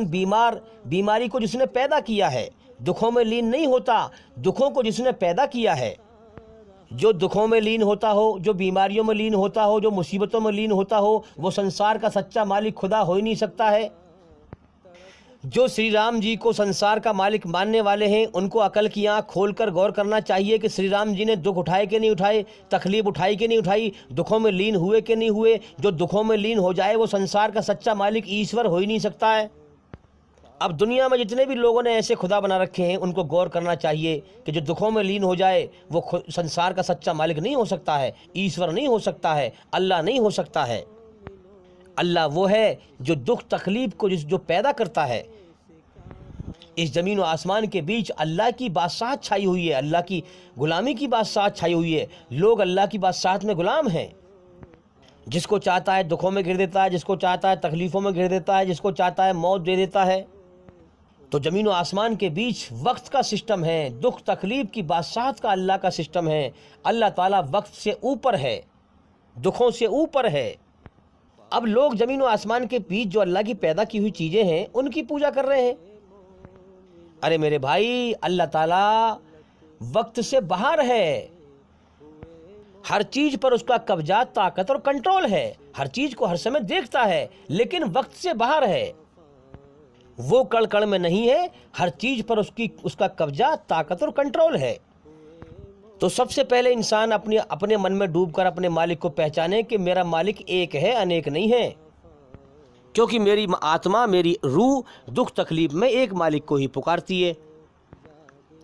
Speaker 2: बीमारी को जिसने पैदा किया है। दुखों में लीन नहीं होता, दुखों को जिसने पैदा किया है। जो दुखों में लीन होता हो, जो बीमारियों में लीन होता हो, जो मुसीबतों में लीन होता हो, वो संसार का सच्चा मालिक खुदा हो ही नहीं सकता है। जो श्री राम जी को संसार का मालिक मानने वाले हैं, उनको अकल की आँख खोलकर गौर करना चाहिए कि श्री राम जी ने दुख उठाए कि नहीं उठाए, तकलीफ उठाई कि नहीं उठाई, दुखों में लीन हुए कि नहीं हुए। जो दुखों में लीन हो जाए वो संसार का सच्चा मालिक ईश्वर हो ही नहीं सकता है। अब दुनिया में जितने भी लोगों ने ऐसे खुदा बना रखे हैं, उनको गौर करना चाहिए कि जो दुखों में लीन हो जाए वो संसार का सच्चा मालिक नहीं हो सकता है, ईश्वर नहीं हो सकता है, अल्लाह नहीं हो सकता है। अल्लाह वो है जो दुख तकलीफ को जो पैदा करता है। इस ज़मीन और आसमान के बीच अल्लाह की बादशाहत छाई हुई है, अल्लाह की गुलामी की बादशाहत छाई हुई है। लोग अल्लाह की बादशाहत में गुलाम हैं। जिसको चाहता है दुखों में गिर देता है, जिसको चाहता है तकलीफ़ों में गिर देता है, जिसको चाहता है मौत दे देता है। तो ज़मीन और आसमान के बीच वक्त का सिस्टम है, दुख तकलीफ़ की बादशाहत का अल्लाह का सिस्टम है। अल्लाह ताला वक्त से ऊपर है, दुखों से ऊपर है। अब लोग ज़मीन और आसमान के बीच जो अल्लाह की पैदा की हुई चीज़ें हैं उनकी पूजा कर रहे हैं, अरे मेरे भाई, अल्लाह ताला वक्त से बाहर है, हर चीज पर उसका कब्जा, ताकत और कंट्रोल है, हर चीज को हर समय देखता है, लेकिन वक्त से बाहर है। वो कण कण में नहीं है, हर चीज पर उसका कब्जा, ताकत और कंट्रोल है। तो सबसे पहले इंसान अपने मन में डूबकर अपने मालिक को पहचाने कि मेरा मालिक एक है, अनेक नहीं है। क्योंकि मेरी आत्मा, मेरी रूह दुख तकलीफ में एक मालिक को ही पुकारती है।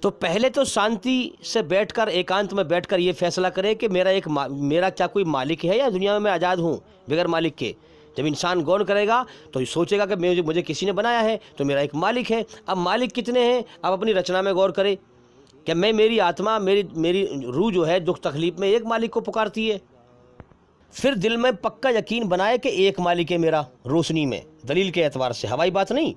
Speaker 2: तो पहले तो शांति से बैठकर, एकांत में बैठकर ये फैसला करें कि मेरा क्या कोई मालिक है या दुनिया में मैं आज़ाद हूँ बगैर मालिक के। जब इंसान गौर करेगा तो सोचेगा कि मुझे किसी ने बनाया है तो मेरा एक मालिक है। अब मालिक कितने हैं, अब अपनी रचना में गौर करे कि मेरी आत्मा, मेरी रूह जो है दुख तकलीफ में एक मालिक को पुकारती है। फिर दिल में पक्का यकीन बनाए कि एक मालिक है मेरा, रोशनी में, दलील के एतबार से, हवाई बात नहीं।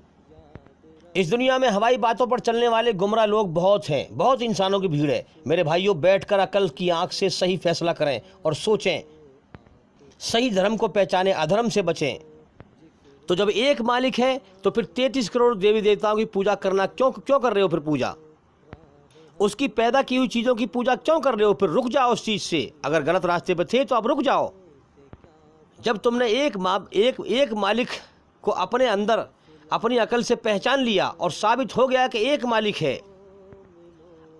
Speaker 2: इस दुनिया में हवाई बातों पर चलने वाले गुमराह लोग बहुत हैं, बहुत इंसानों की भीड़ है। मेरे भाइयों, बैठकर अकल की आंख से सही फैसला करें और सोचें, सही धर्म को पहचानें, अधर्म से बचें। तो जब एक मालिक है तो फिर 33 करोड़ देवी देवताओं की पूजा करना क्यों कर रहे हो? फिर पूजा, उसकी पैदा की हुई चीज़ों की पूजा क्यों कर रहे हो? फिर रुक जाओ उस चीज़ से। अगर गलत रास्ते पर थे तो अब रुक जाओ। जब तुमने एक मालिक को अपने अंदर अपनी अकल से पहचान लिया और साबित हो गया कि एक मालिक है,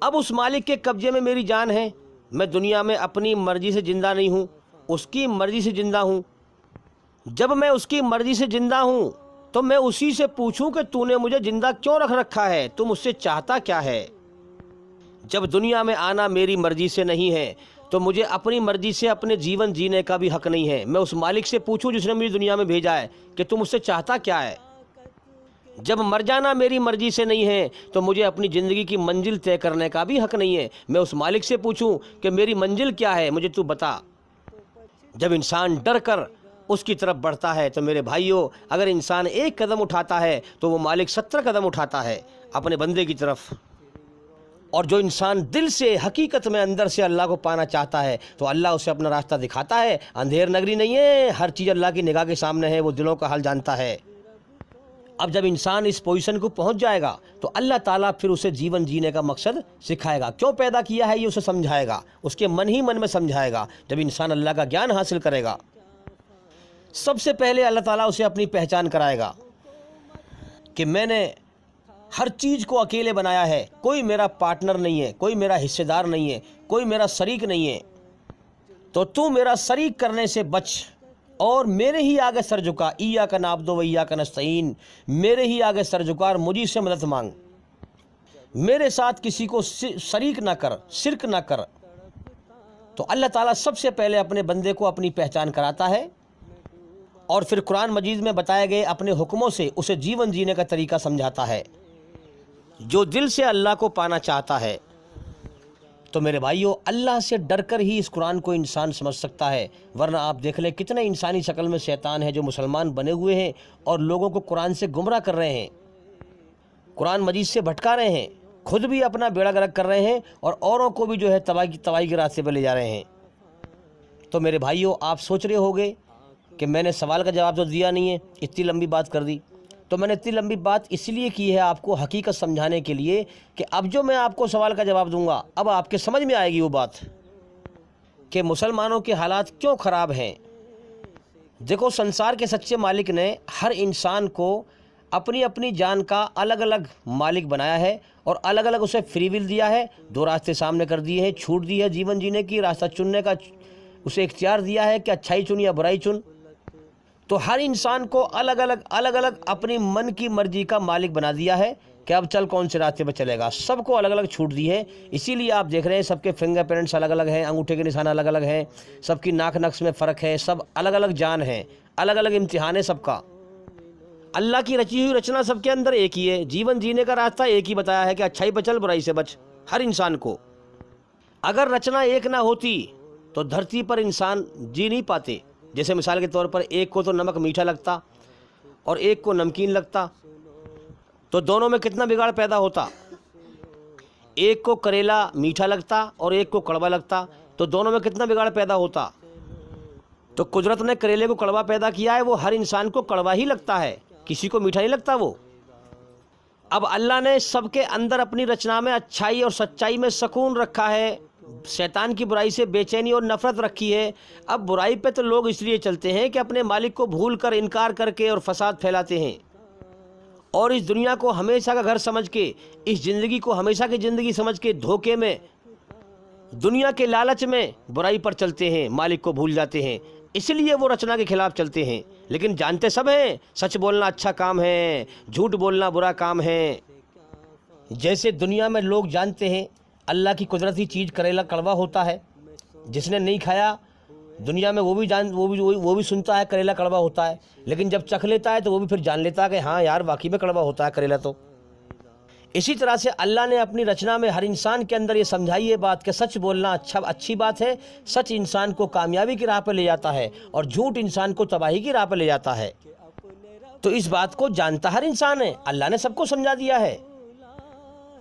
Speaker 2: अब उस मालिक के कब्जे में मेरी जान है। मैं दुनिया में अपनी मर्जी से जिंदा नहीं हूँ, उसकी मर्जी से जिंदा हूँ। जब मैं उसकी मर्जी से जिंदा हूँ तो मैं उसी से पूछूं कि तूने मुझे जिंदा क्यों रखा है, तू मुझसे चाहता क्या है। जब दुनिया में आना मेरी मर्जी से नहीं है तो मुझे अपनी मर्जी से अपने जीवन जीने का भी हक नहीं है। मैं उस मालिक से पूछूं जिसने मुझे दुनिया में भेजा है कि तू मुझसे चाहता क्या है। जब मर जाना मेरी मर्जी से नहीं है तो मुझे अपनी ज़िंदगी की मंजिल तय करने का भी हक नहीं है। मैं उस मालिक से पूछूं कि मेरी मंजिल क्या है, मुझे तू बता। जब इंसान डर कर उसकी तरफ बढ़ता है तो मेरे भाइयों, अगर इंसान एक कदम उठाता है तो वो मालिक 70 कदम उठाता है अपने बंदे की तरफ। और जो इंसान दिल से, हकीकत में अंदर से अल्लाह को पाना चाहता है तो अल्लाह उसे अपना रास्ता दिखाता है। अंधेर नगरी नहीं है, हर चीज़ अल्लाह की निगाह के सामने है, वो दिलों का हाल जानता है। अब जब इंसान इस पोजीशन को पहुंच जाएगा तो अल्लाह ताला फिर उसे जीवन जीने का मकसद सिखाएगा, क्यों पैदा किया है ये उसे समझाएगा, उसके मन ही मन में समझाएगा। जब इंसान अल्लाह का ज्ञान हासिल करेगा, सबसे पहले अल्लाह ताला उसे अपनी पहचान कराएगा कि मैंने हर चीज़ को अकेले बनाया है, कोई मेरा पार्टनर नहीं है, कोई मेरा हिस्सेदार नहीं है, कोई मेरा शरीक नहीं है। तो तू मेरा शरीक करने से बच और मेरे ही आगे सर झुका। इय्याका नअब्दु व इय्याका नस्तईन, मेरे ही आगे सर झुका और मुझी से मदद मांग। मेरे साथ किसी को शरीक ना कर, शिरक ना कर। तो अल्लाह ताला सबसे पहले अपने बंदे को अपनी पहचान कराता है और फिर कुरान मजीद में बताए गए अपने हुक्मों से उसे जीवन जीने का तरीका समझाता है। जो दिल से अल्लाह को पाना चाहता है तो मेरे भाइयों, अल्लाह से डरकर ही इस कुरान को इंसान समझ सकता है। वरना आप देख लें कितने इंसानी शक्ल में शैतान है जो मुसलमान बने हुए हैं और लोगों को कुरान से गुमराह कर रहे हैं, कुरान मजीद से भटका रहे हैं, खुद भी अपना बेड़ा गर्क कर रहे हैं और औरों को भी जो है तबाही के रास्ते पर ले जा रहे हैं। तो मेरे भाइयों, आप सोच रहे होंगे कि मैंने सवाल का जवाब तो दिया नहीं है, इतनी लंबी बात कर दी। तो मैंने इतनी लंबी बात इसलिए की है आपको हकीकत समझाने के लिए कि अब जो मैं आपको सवाल का जवाब दूंगा, अब आपके समझ में आएगी वो बात कि मुसलमानों के हालात क्यों ख़राब हैं। देखो, संसार के सच्चे मालिक ने हर इंसान को अपनी अपनी जान का अलग अलग मालिक बनाया है और अलग अलग उसे फ्री विल दिया है। 2 रास्ते सामने कर दिए हैं, छूट दी है जीवन जीने की, रास्ता चुनने का उसे इख्तियार दिया है कि अच्छाई चुन या बुराई चुन। तो हर इंसान को अलग अलग अपनी मन की मर्जी का मालिक बना दिया है कि अब चल कौन से रास्ते पर चलेगा। सबको अलग अलग छूट दी है। इसीलिए आप देख रहे हैं सबके फिंगरप्रिंट्स अलग अलग हैं, अंगूठे के निशान अलग अलग हैं, सबकी नाक नक्श में फ़र्क है, सब अलग अलग जान है, अलग अलग इम्तिहान है सबका। अल्लाह की रची हुई रचना सबके अंदर एक ही है, जीवन जीने का रास्ता एक ही बताया है कि अच्छाई पर चल, बुराई से बच। हर इंसान को अगर रचना एक ना होती तो धरती पर इंसान जी नहीं पाते। जैसे मिसाल के तौर पर एक को तो नमक मीठा लगता और एक को नमकीन लगता, तो दोनों में कितना बिगाड़ पैदा होता। एक को करेला मीठा लगता और एक को कड़वा लगता, तो दोनों में कितना बिगाड़ पैदा होता। तो कुदरत ने करेले को कड़वा पैदा किया है, वो हर इंसान को कड़वा ही लगता है, किसी को मीठा नहीं लगता वो। अब अल्लाह ने सबके अंदर अपनी रचना में अच्छाई और सच्चाई में सुकून रखा है, शैतान की बुराई से बेचैनी और नफ़रत रखी है। अब बुराई पे तो लोग इसलिए चलते हैं कि अपने मालिक को भूल कर, इनकार करके और फसाद फैलाते हैं, और इस दुनिया को हमेशा का घर समझ के, इस ज़िंदगी को हमेशा की ज़िंदगी समझ के धोखे में, दुनिया के लालच में बुराई पर चलते हैं, मालिक को भूल जाते हैं। इसलिए वो रचना के खिलाफ चलते हैं। लेकिन जानते सब हैं सच बोलना अच्छा काम है, झूठ बोलना बुरा काम है। जैसे दुनिया में लोग जानते हैं अल्लाह की कुदरती चीज़ करेला कड़वा होता है, जिसने नहीं खाया दुनिया में वो भी सुनता है करेला कड़वा होता है, लेकिन जब चख लेता है तो वो भी फिर जान लेता है कि हाँ यार वाकई में कड़वा होता है करेला। तो इसी तरह से अल्लाह ने अपनी रचना में हर इंसान के अंदर ये समझाई है बात कि सच बोलना अच्छी बात है। सच इंसान को कामयाबी की राह पर ले जाता है और झूठ इंसान को तबाही की राह पर ले जाता है। तो इस बात को जानता हर इंसान है, अल्लाह ने सबको समझा दिया है।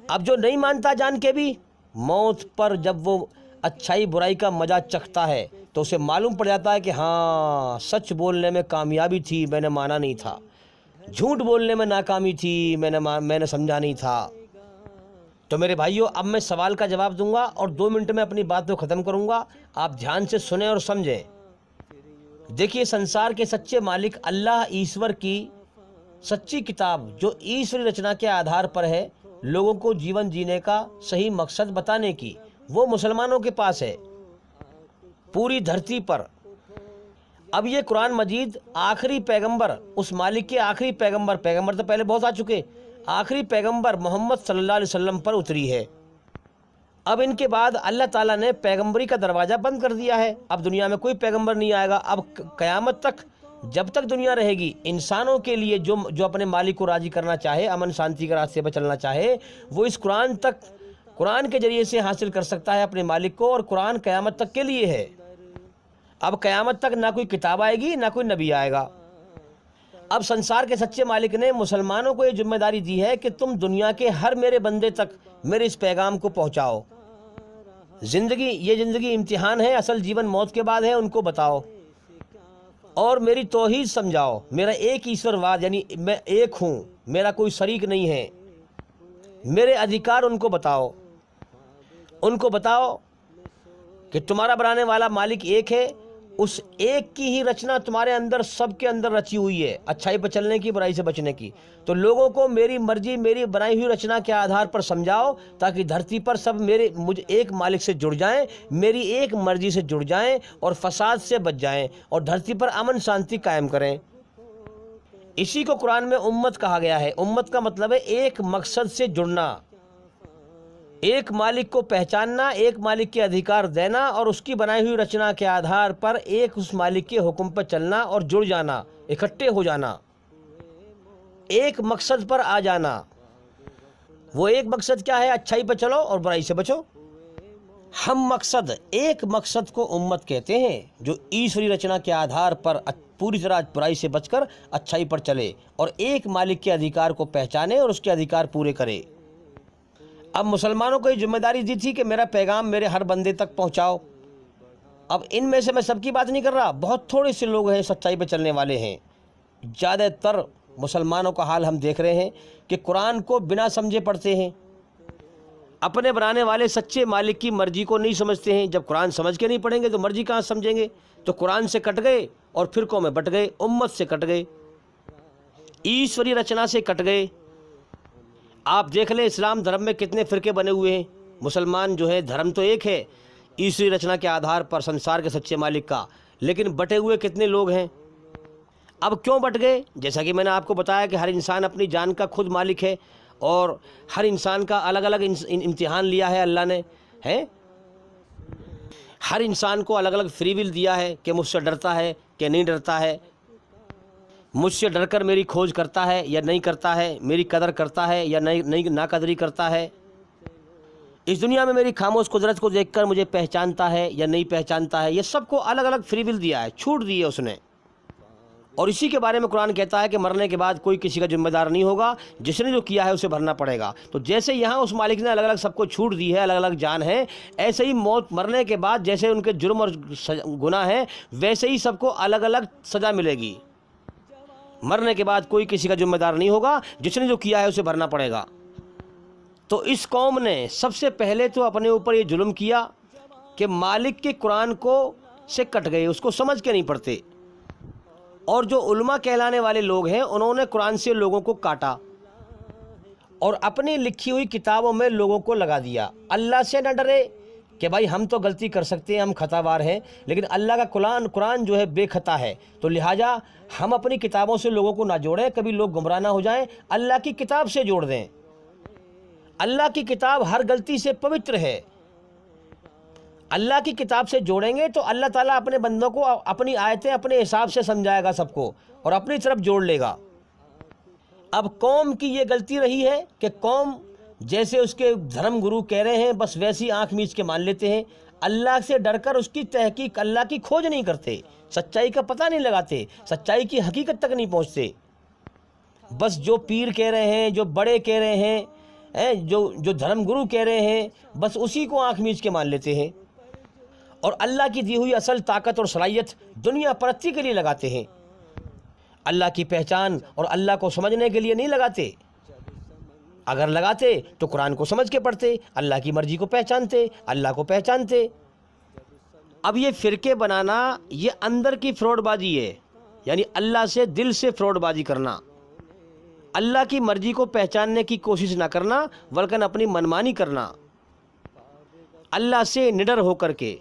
Speaker 2: अब जो नहीं मानता जान के भी, मौत पर जब वो अच्छाई बुराई का मजा चखता है तो उसे मालूम पड़ जाता है कि हाँ सच बोलने में कामयाबी थी, मैंने माना नहीं था, झूठ बोलने में नाकामी थी, मैंने समझा नहीं था। तो मेरे भाइयों, अब मैं सवाल का जवाब दूंगा और 2 मिनट में अपनी बात को ख़त्म करूंगा। आप ध्यान से सुने और समझें। देखिए, संसार के सच्चे मालिक अल्लाह ईश्वर की सच्ची किताब जो ईश्वरी रचना के आधार पर है, लोगों को जीवन जीने का सही मकसद बताने की, वो मुसलमानों के पास है पूरी धरती पर। अब ये कुरान मजीद आखिरी पैगंबर, उस मालिक के आखिरी पैगंबर तो पहले बहुत आ चुके, आखिरी पैगंबर मोहम्मद सल्लल्लाहु अलैहि वसल्लम पर उतरी है। अब इनके बाद अल्लाह ताला ने पैगंबरी का दरवाज़ा बंद कर दिया है। अब दुनिया में कोई पैगंबर नहीं आएगा। अब क़यामत तक, जब तक दुनिया रहेगी, इंसानों के लिए जो अपने मालिक को राज़ी करना चाहे, अमन शांति के रास्ते पर चलना चाहे, वो इस कुरान के ज़रिए से हासिल कर सकता है अपने मालिक को। और कुरान क़यामत तक के लिए है। अब क़यामत तक ना कोई किताब आएगी, ना कोई नबी आएगा। अब संसार के सच्चे मालिक ने मुसलमानों को ये जिम्मेदारी दी है कि तुम दुनिया के हर मेरे बंदे तक मेरे इस पैगाम को पहुंचाओ। ये ज़िंदगी इम्तिहान है, असल जीवन मौत के बाद है, उनको बताओ और मेरी तौहीद समझाओ। मेरा एक ईश्वरवाद, यानी मैं एक हूँ, मेरा कोई शरीक नहीं है। मेरे अधिकार उनको बताओ कि तुम्हारा बनाने वाला मालिक एक है, उस एक की ही रचना तुम्हारे अंदर, सबके अंदर रची हुई है, अच्छाई पर चलने की, बुराई से बचने की। तो लोगों को मेरी मर्जी, मेरी बनाई हुई रचना के आधार पर समझाओ, ताकि धरती पर सब मुझे एक मालिक से जुड़ जाएं, मेरी एक मर्जी से जुड़ जाएं और फसाद से बच जाएं और धरती पर अमन शांति कायम करें। इसी को कुरान में उम्मत कहा गया है। उम्मत का मतलब है एक मकसद से जुड़ना, एक मालिक को पहचानना, एक मालिक के अधिकार देना और उसकी बनाई हुई रचना के आधार पर एक उस मालिक के हुक्म पर चलना और जुड़ जाना, इकट्ठे हो जाना, एक मकसद पर आ जाना। वो एक मकसद क्या है? अच्छाई पर चलो और बुराई से बचो। हम मकसद, एक मकसद को उम्मत कहते हैं, जो ईश्वरी रचना के आधार पर पूरी तरह बुराई से बचकर अच्छाई पर चले और एक मालिक के अधिकार को पहचाने और उसके अधिकार पूरे करे। अब मुसलमानों को ये जिम्मेदारी दी थी कि मेरा पैगाम मेरे हर बंदे तक पहुंचाओ। अब इनमें से मैं सबकी बात नहीं कर रहा, बहुत थोड़े से लोग हैं सच्चाई पर चलने वाले हैं। ज़्यादातर मुसलमानों का हाल हम देख रहे हैं कि कुरान को बिना समझे पढ़ते हैं, अपने बनाने वाले सच्चे मालिक की मर्जी को नहीं समझते हैं। जब कुरान समझ के नहीं पढ़ेंगे तो मर्जी कहाँ समझेंगे? तो कुरान से कट गए और फिरकों में बट गए, उम्मत से कट गए, ईश्वरी रचना से कट गए। आप देख लें इस्लाम धर्म में कितने फ़िरके बने हुए हैं। मुसलमान जो है, धर्म तो एक है ईश्वरी रचना के आधार पर संसार के सच्चे मालिक का, लेकिन बटे हुए कितने लोग हैं। अब क्यों बट गए? जैसा कि मैंने आपको बताया कि हर इंसान अपनी जान का खुद मालिक है और हर इंसान का अलग अलग इम्तिहान लिया है अल्लाह ने, है। हर इंसान को अलग अलग फ्री विल दिया है कि मुझसे डरता है कि नहीं डरता है, मुझसे डरकर मेरी खोज करता है या नहीं करता है, मेरी कदर करता है या नहीं नाकदरी करता है, इस दुनिया में मेरी खामोश कुदरत को देखकर मुझे पहचानता है या नहीं पहचानता है। ये सबको अलग अलग फ्री विल दिया है, छूट दी है उसने। और इसी के बारे में कुरान कहता है कि मरने के बाद कोई किसी का जिम्मेदार नहीं होगा, जिसने जो किया है उसे भरना पड़ेगा। तो जैसे यहाँ उस मालिक ने अलग अलग सबको छूट दी है, अलग अलग जान है, ऐसे ही मरने के बाद जैसे उनके जुर्म और गुनाह है, वैसे ही सबको अलग अलग सज़ा मिलेगी। मरने के बाद कोई किसी का जिम्मेदार नहीं होगा, जिसने जो किया है उसे भरना पड़ेगा। तो इस कौम ने सबसे पहले तो अपने ऊपर ये जुल्म किया कि मालिक के कुरान को से कट गए, उसको समझ के नहीं पढ़ते। और जो उलमा कहलाने वाले लोग हैं उन्होंने कुरान से लोगों को काटा और अपनी लिखी हुई किताबों में लोगों को लगा दिया। अल्लाह से न डरे कि भाई हम तो गलती कर सकते हैं, हम खतावार हैं, लेकिन अल्लाह का कुरान जो है बेखता है, तो लिहाजा हम अपनी किताबों से लोगों को ना जोड़ें, कभी लोग गुमराह ना हो जाएं, अल्लाह की किताब से जोड़ दें। अल्लाह की किताब हर गलती से पवित्र है। अल्लाह की किताब से जोड़ेंगे तो अल्लाह ताला अपने बंदों को अपनी आयतें अपने हिसाब से समझाएगा सबको और अपनी तरफ जोड़ लेगा। अब कौम की ये गलती रही है कि कौम जैसे उसके धर्म गुरु कह रहे हैं बस वैसी आंख मीच के मान लेते हैं। अल्लाह से डरकर उसकी तहकीक, अल्लाह की खोज नहीं करते, सच्चाई का पता नहीं लगाते, सच्चाई की हकीकत तक नहीं पहुंचते। बस जो पीर कह रहे हैं, जो बड़े कह रहे हैं, जो धर्म गुरु कह रहे हैं, बस उसी को आंख मीच के मान लेते हैं और अल्लाह की दी हुई असल ताकत और सलाहियत दुनिया परस्ती के लिए लगाते हैं। अल्लाह की पहचान और अल्लाह को समझने के लिए नहीं लगाते। अगर लगाते तो कुरान को समझ के पढ़ते, अल्लाह की मर्जी को पहचानते, अल्लाह को पहचानते। अब ये फ़िरके बनाना ये अंदर की फ्रॉडबाजी है, यानी अल्लाह से दिल से फ्रॉडबाजी करना, अल्लाह की मर्जी को पहचानने की कोशिश ना करना बल्कि अपनी मनमानी करना, अल्लाह से निडर होकर के।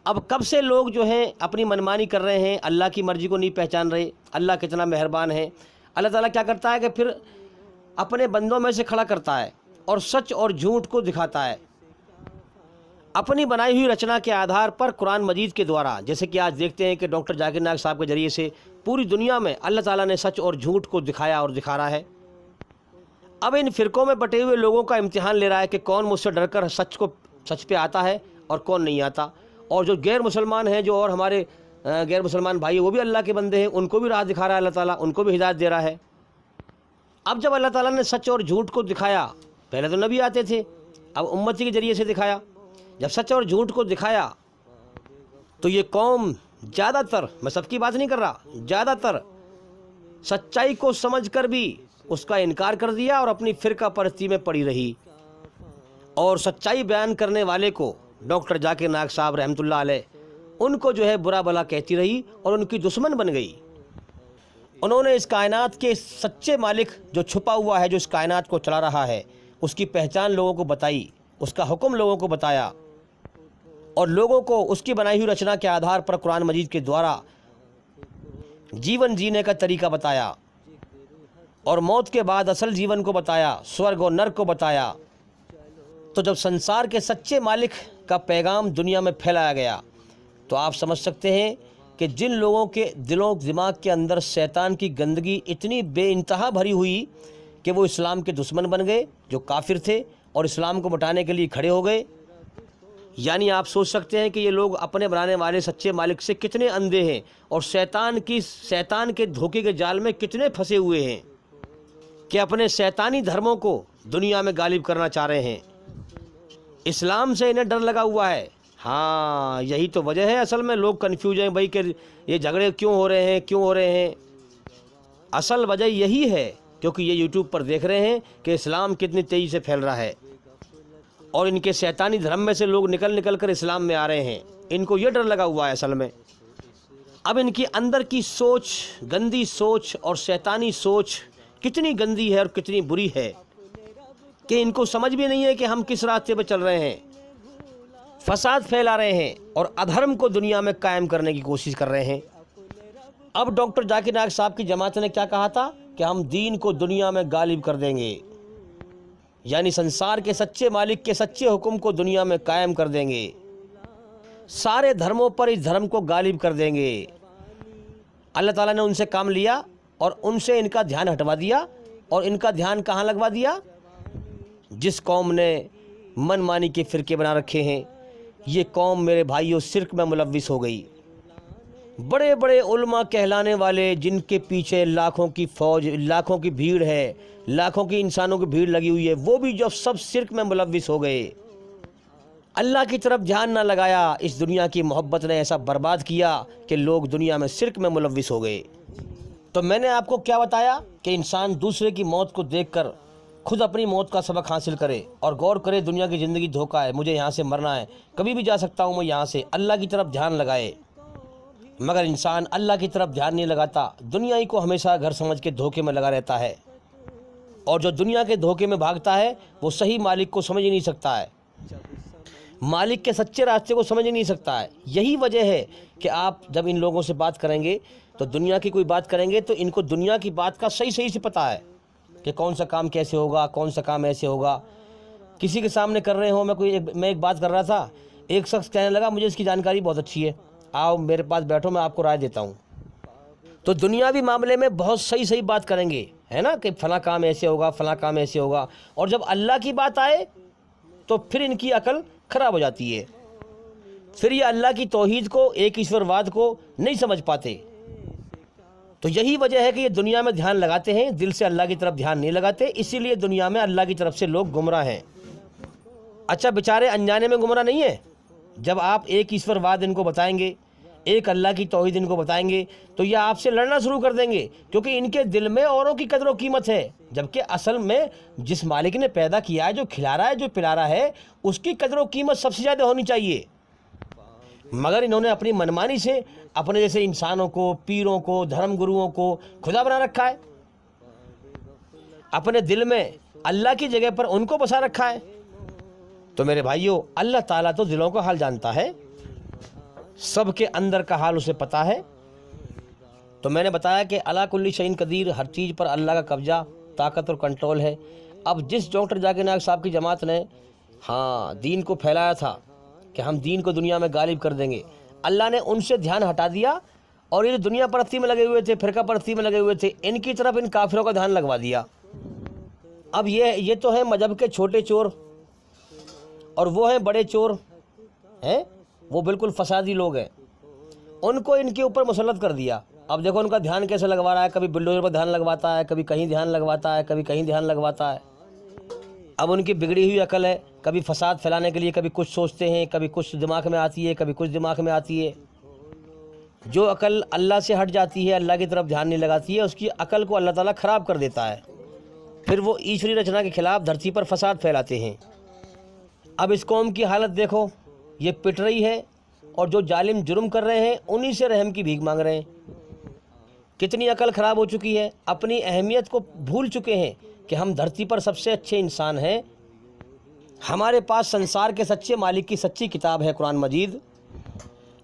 Speaker 2: अब कब से लोग जो हैं अपनी मनमानी कर रहे हैं, अल्लाह की मर्जी को नहीं पहचान रहे। अल्लाह कितना मेहरबान है। अल्लाह ताला क्या करता है कि फिर अपने बंदों में से खड़ा करता है और सच और झूठ को दिखाता है अपनी बनाई हुई रचना के आधार पर कुरान मजीद के द्वारा। जैसे कि आज देखते हैं कि डॉक्टर जाकिर नायक साहब के ज़रिए से पूरी दुनिया में अल्लाह ताला ने सच और झूठ को दिखाया और दिखा रहा है। अब इन फ़िरक़ों में बटे हुए लोगों का इम्तिहान ले रहा है कि कौन मुझसे डरकर सच पे आता है और कौन नहीं आता। और जो गैर मुसलमान हैं, जो और हमारे गैर मुसलमान भाई वो भी अल्लाह के बंदे हैं, उनको भी राह दिखा रहा है अल्लाह ताला, उनको भी हिदायत दे रहा है। अब जब अल्लाह ताला ने सच और झूठ को दिखाया, पहले तो नबी आते थे, अब उम्मती के ज़रिए से दिखाया। जब सच और झूठ को दिखाया तो ये कौम ज़्यादातर, मैं सबकी बात नहीं कर रहा, ज़्यादातर सच्चाई को समझकर भी उसका इनकार कर दिया और अपनी फ़िरका परस्ती में पड़ी रही। और सच्चाई बयान करने वाले को डॉक्टर जाकिर नायक साहब रहमतुल्लाह अलैह, उनको जो है बुरा भला कहती रही और उनकी दुश्मन बन गई। उन्होंने इस कायनात के सच्चे मालिक जो छुपा हुआ है, जो इस कायनात को चला रहा है, उसकी पहचान लोगों को बताई, उसका हुक्म लोगों को बताया और लोगों को उसकी बनाई हुई रचना के आधार पर कुरान मजीद के द्वारा जीवन जीने का तरीका बताया और मौत के बाद असल जीवन को बताया, स्वर्ग और नर्क को बताया। तो जब संसार के सच्चे मालिक का पैगाम दुनिया में फैलाया गया तो आप समझ सकते हैं कि जिन लोगों के दिलों दिमाग के अंदर शैतान की गंदगी इतनी बेइंतहा भरी हुई कि वो इस्लाम के दुश्मन बन गए, जो काफिर थे और इस्लाम को मिटाने के लिए खड़े हो गए। यानी आप सोच सकते हैं कि ये लोग अपने बनाने वाले सच्चे मालिक से कितने अंधे हैं और शैतान के धोखे के जाल में कितने फंसे हुए हैं कि अपने शैतानी धर्मों को दुनिया में गालिब करना चाह रहे हैं। इस्लाम से इन्हें डर लगा हुआ है। हाँ, यही तो वजह है असल में लोग कन्फ्यूज हैं भाई कि ये झगड़े क्यों हो रहे हैं। असल वजह यही है क्योंकि ये यूट्यूब पर देख रहे हैं कि इस्लाम कितनी तेज़ी से फैल रहा है और इनके शैतानी धर्म में से लोग निकल कर इस्लाम में आ रहे हैं। इनको ये डर लगा हुआ है असल में। अब इनकी अंदर की सोच, गंदी सोच और शैतानी सोच कितनी गंदी है और कितनी बुरी है कि इनको समझ भी नहीं है कि हम किस रास्ते पर चल रहे हैं। फसाद फैला रहे हैं और अधर्म को दुनिया में कायम करने की कोशिश कर रहे हैं। अब डॉक्टर जाकिर नायक साहब की जमात ने क्या कहा था कि हम दीन को दुनिया में गालिब कर देंगे, यानी संसार के सच्चे मालिक के सच्चे हुक्म को दुनिया में कायम कर देंगे, सारे धर्मों पर इस धर्म को गालिब कर देंगे। अल्लाह ताला ने उनसे काम लिया और उनसे इनका ध्यान हटवा दिया और इनका ध्यान कहाँ लगवा दिया? जिस कौम ने मनमानी के फ़िरके बना रखे हैं, ये कौम मेरे भाइयों शिर्क में मुलव्विस हो गई। बड़े बड़े उलमा कहलाने वाले जिनके पीछे लाखों की फ़ौज, लाखों की भीड़ है, लाखों की इंसानों की भीड़ लगी हुई है, वो भी जब सब शिर्क में मुलव्विस हो गए, अल्लाह की तरफ ध्यान ना लगाया, इस दुनिया की मोहब्बत ने ऐसा बर्बाद किया कि लोग दुनिया में शिर्क में मुलव्विस हो गए। तो मैंने आपको क्या बताया कि इंसान दूसरे की मौत को देखकर खुद अपनी मौत का सबक हासिल करे और गौर करे दुनिया की ज़िंदगी धोखा है, मुझे यहाँ से मरना है, कभी भी जा सकता हूँ मैं यहाँ से, अल्लाह की तरफ ध्यान लगाए। मगर इंसान अल्लाह की तरफ ध्यान नहीं लगाता, दुनिया ही को हमेशा घर समझ के धोखे में लगा रहता है। और जो दुनिया के धोखे में भागता है वो सही मालिक को समझ ही नहीं सकता है, मालिक के सच्चे रास्ते को समझ ही नहीं सकता है। यही वजह है कि आप जब इन लोगों से बात करेंगे तो दुनिया की कोई बात करेंगे तो इनको दुनिया की बात का सही से पता है कि कौन सा काम कैसे होगा, कौन सा काम ऐसे होगा। किसी के सामने कर रहे हो, मैं एक बात कर रहा था, एक शख्स कहने लगा मुझे इसकी जानकारी बहुत अच्छी है, आओ मेरे पास बैठो, मैं आपको राय देता हूँ। तो दुनियावी मामले में बहुत सही बात करेंगे, है ना, कि फला काम ऐसे होगा, फला काम ऐसे होगा। और जब अल्लाह की बात आए तो फिर इनकी अकल ख़राब हो जाती है, फिर ये अल्लाह की तौहीद को, एक ईश्वरवाद को नहीं समझ पाते। तो यही वजह है कि ये दुनिया में ध्यान लगाते हैं, दिल से अल्लाह की तरफ ध्यान नहीं लगाते, इसीलिए दुनिया में अल्लाह की तरफ से लोग गुमराह हैं। अच्छा, बेचारे अनजाने में गुमराह नहीं है। जब आप एक ईश्वरवाद इनको बताएंगे, एक अल्लाह की तौहीद इनको बताएंगे, तो ये आपसे लड़ना शुरू कर देंगे, क्योंकि इनके दिल में औरों की कदर व कीमत है। जबकि असल में जिस मालिक ने पैदा किया है, जो खिला रहा है, जो पिला रहा है, उसकी कदर व कीमत सबसे ज़्यादा होनी चाहिए। मगर इन्होंने अपनी मनमानी से अपने जैसे इंसानों को, पीरों को, धर्म गुरुओं को खुदा बना रखा है, अपने दिल में अल्लाह की जगह पर उनको बसा रखा है। तो मेरे भाइयों, अल्लाह ताला तो दिलों का हाल जानता है, सबके अंदर का हाल उसे पता है। तो मैंने बताया कि अला कुल्ली शैइन कदीर, हर चीज़ पर अल्लाह का कब्जा, ताकत और कंट्रोल है। अब जिस डॉक्टर जाकिर नायक साहब की जमात ने दीन को फैलाया था कि हम दीन को दुनिया में गालिब कर देंगे, अल्लाह ने उनसे ध्यान हटा दिया और ये जो दुनिया परस्ती में लगे हुए थे, फिरका परस्ती में लगे हुए थे, इनकी तरफ इन काफिरों का ध्यान लगवा दिया। अब ये तो है मजहब के छोटे चोर और वो हैं बड़े चोर, हैं वो बिल्कुल फसादी लोग हैं, उनको इनके ऊपर मुसल्लत कर दिया। अब देखो उनका ध्यान कैसे लगवा रहा है, कभी बुलडोजर पर ध्यान लगवाता है, कभी कहीं ध्यान लगवाता है, कभी कहीं ध्यान लगवाता है। अब उनकी बिगड़ी हुई अकल है, कभी फसाद फैलाने के लिए कभी कुछ सोचते हैं, कभी कुछ दिमाग में आती है, कभी कुछ दिमाग में आती है। जो अकल अल्लाह से हट जाती है, अल्लाह की तरफ ध्यान नहीं लगाती है, उसकी अकल को अल्लाह ताला ख़राब कर देता है। फिर वो ईश्वरी रचना के खिलाफ धरती पर फसाद फैलाते हैं। अब इस कौम की हालत देखो, ये पिट रही है और जो जालिम जुर्म कर रहे हैं उन्हीं से रहम की भीख मांग रहे हैं। कितनी अकल ख़राब हो चुकी है, अपनी अहमियत को भूल चुके हैं कि हम धरती पर सबसे अच्छे इंसान हैं। हमारे पास संसार के सच्चे मालिक की सच्ची किताब है कुरान मजीद।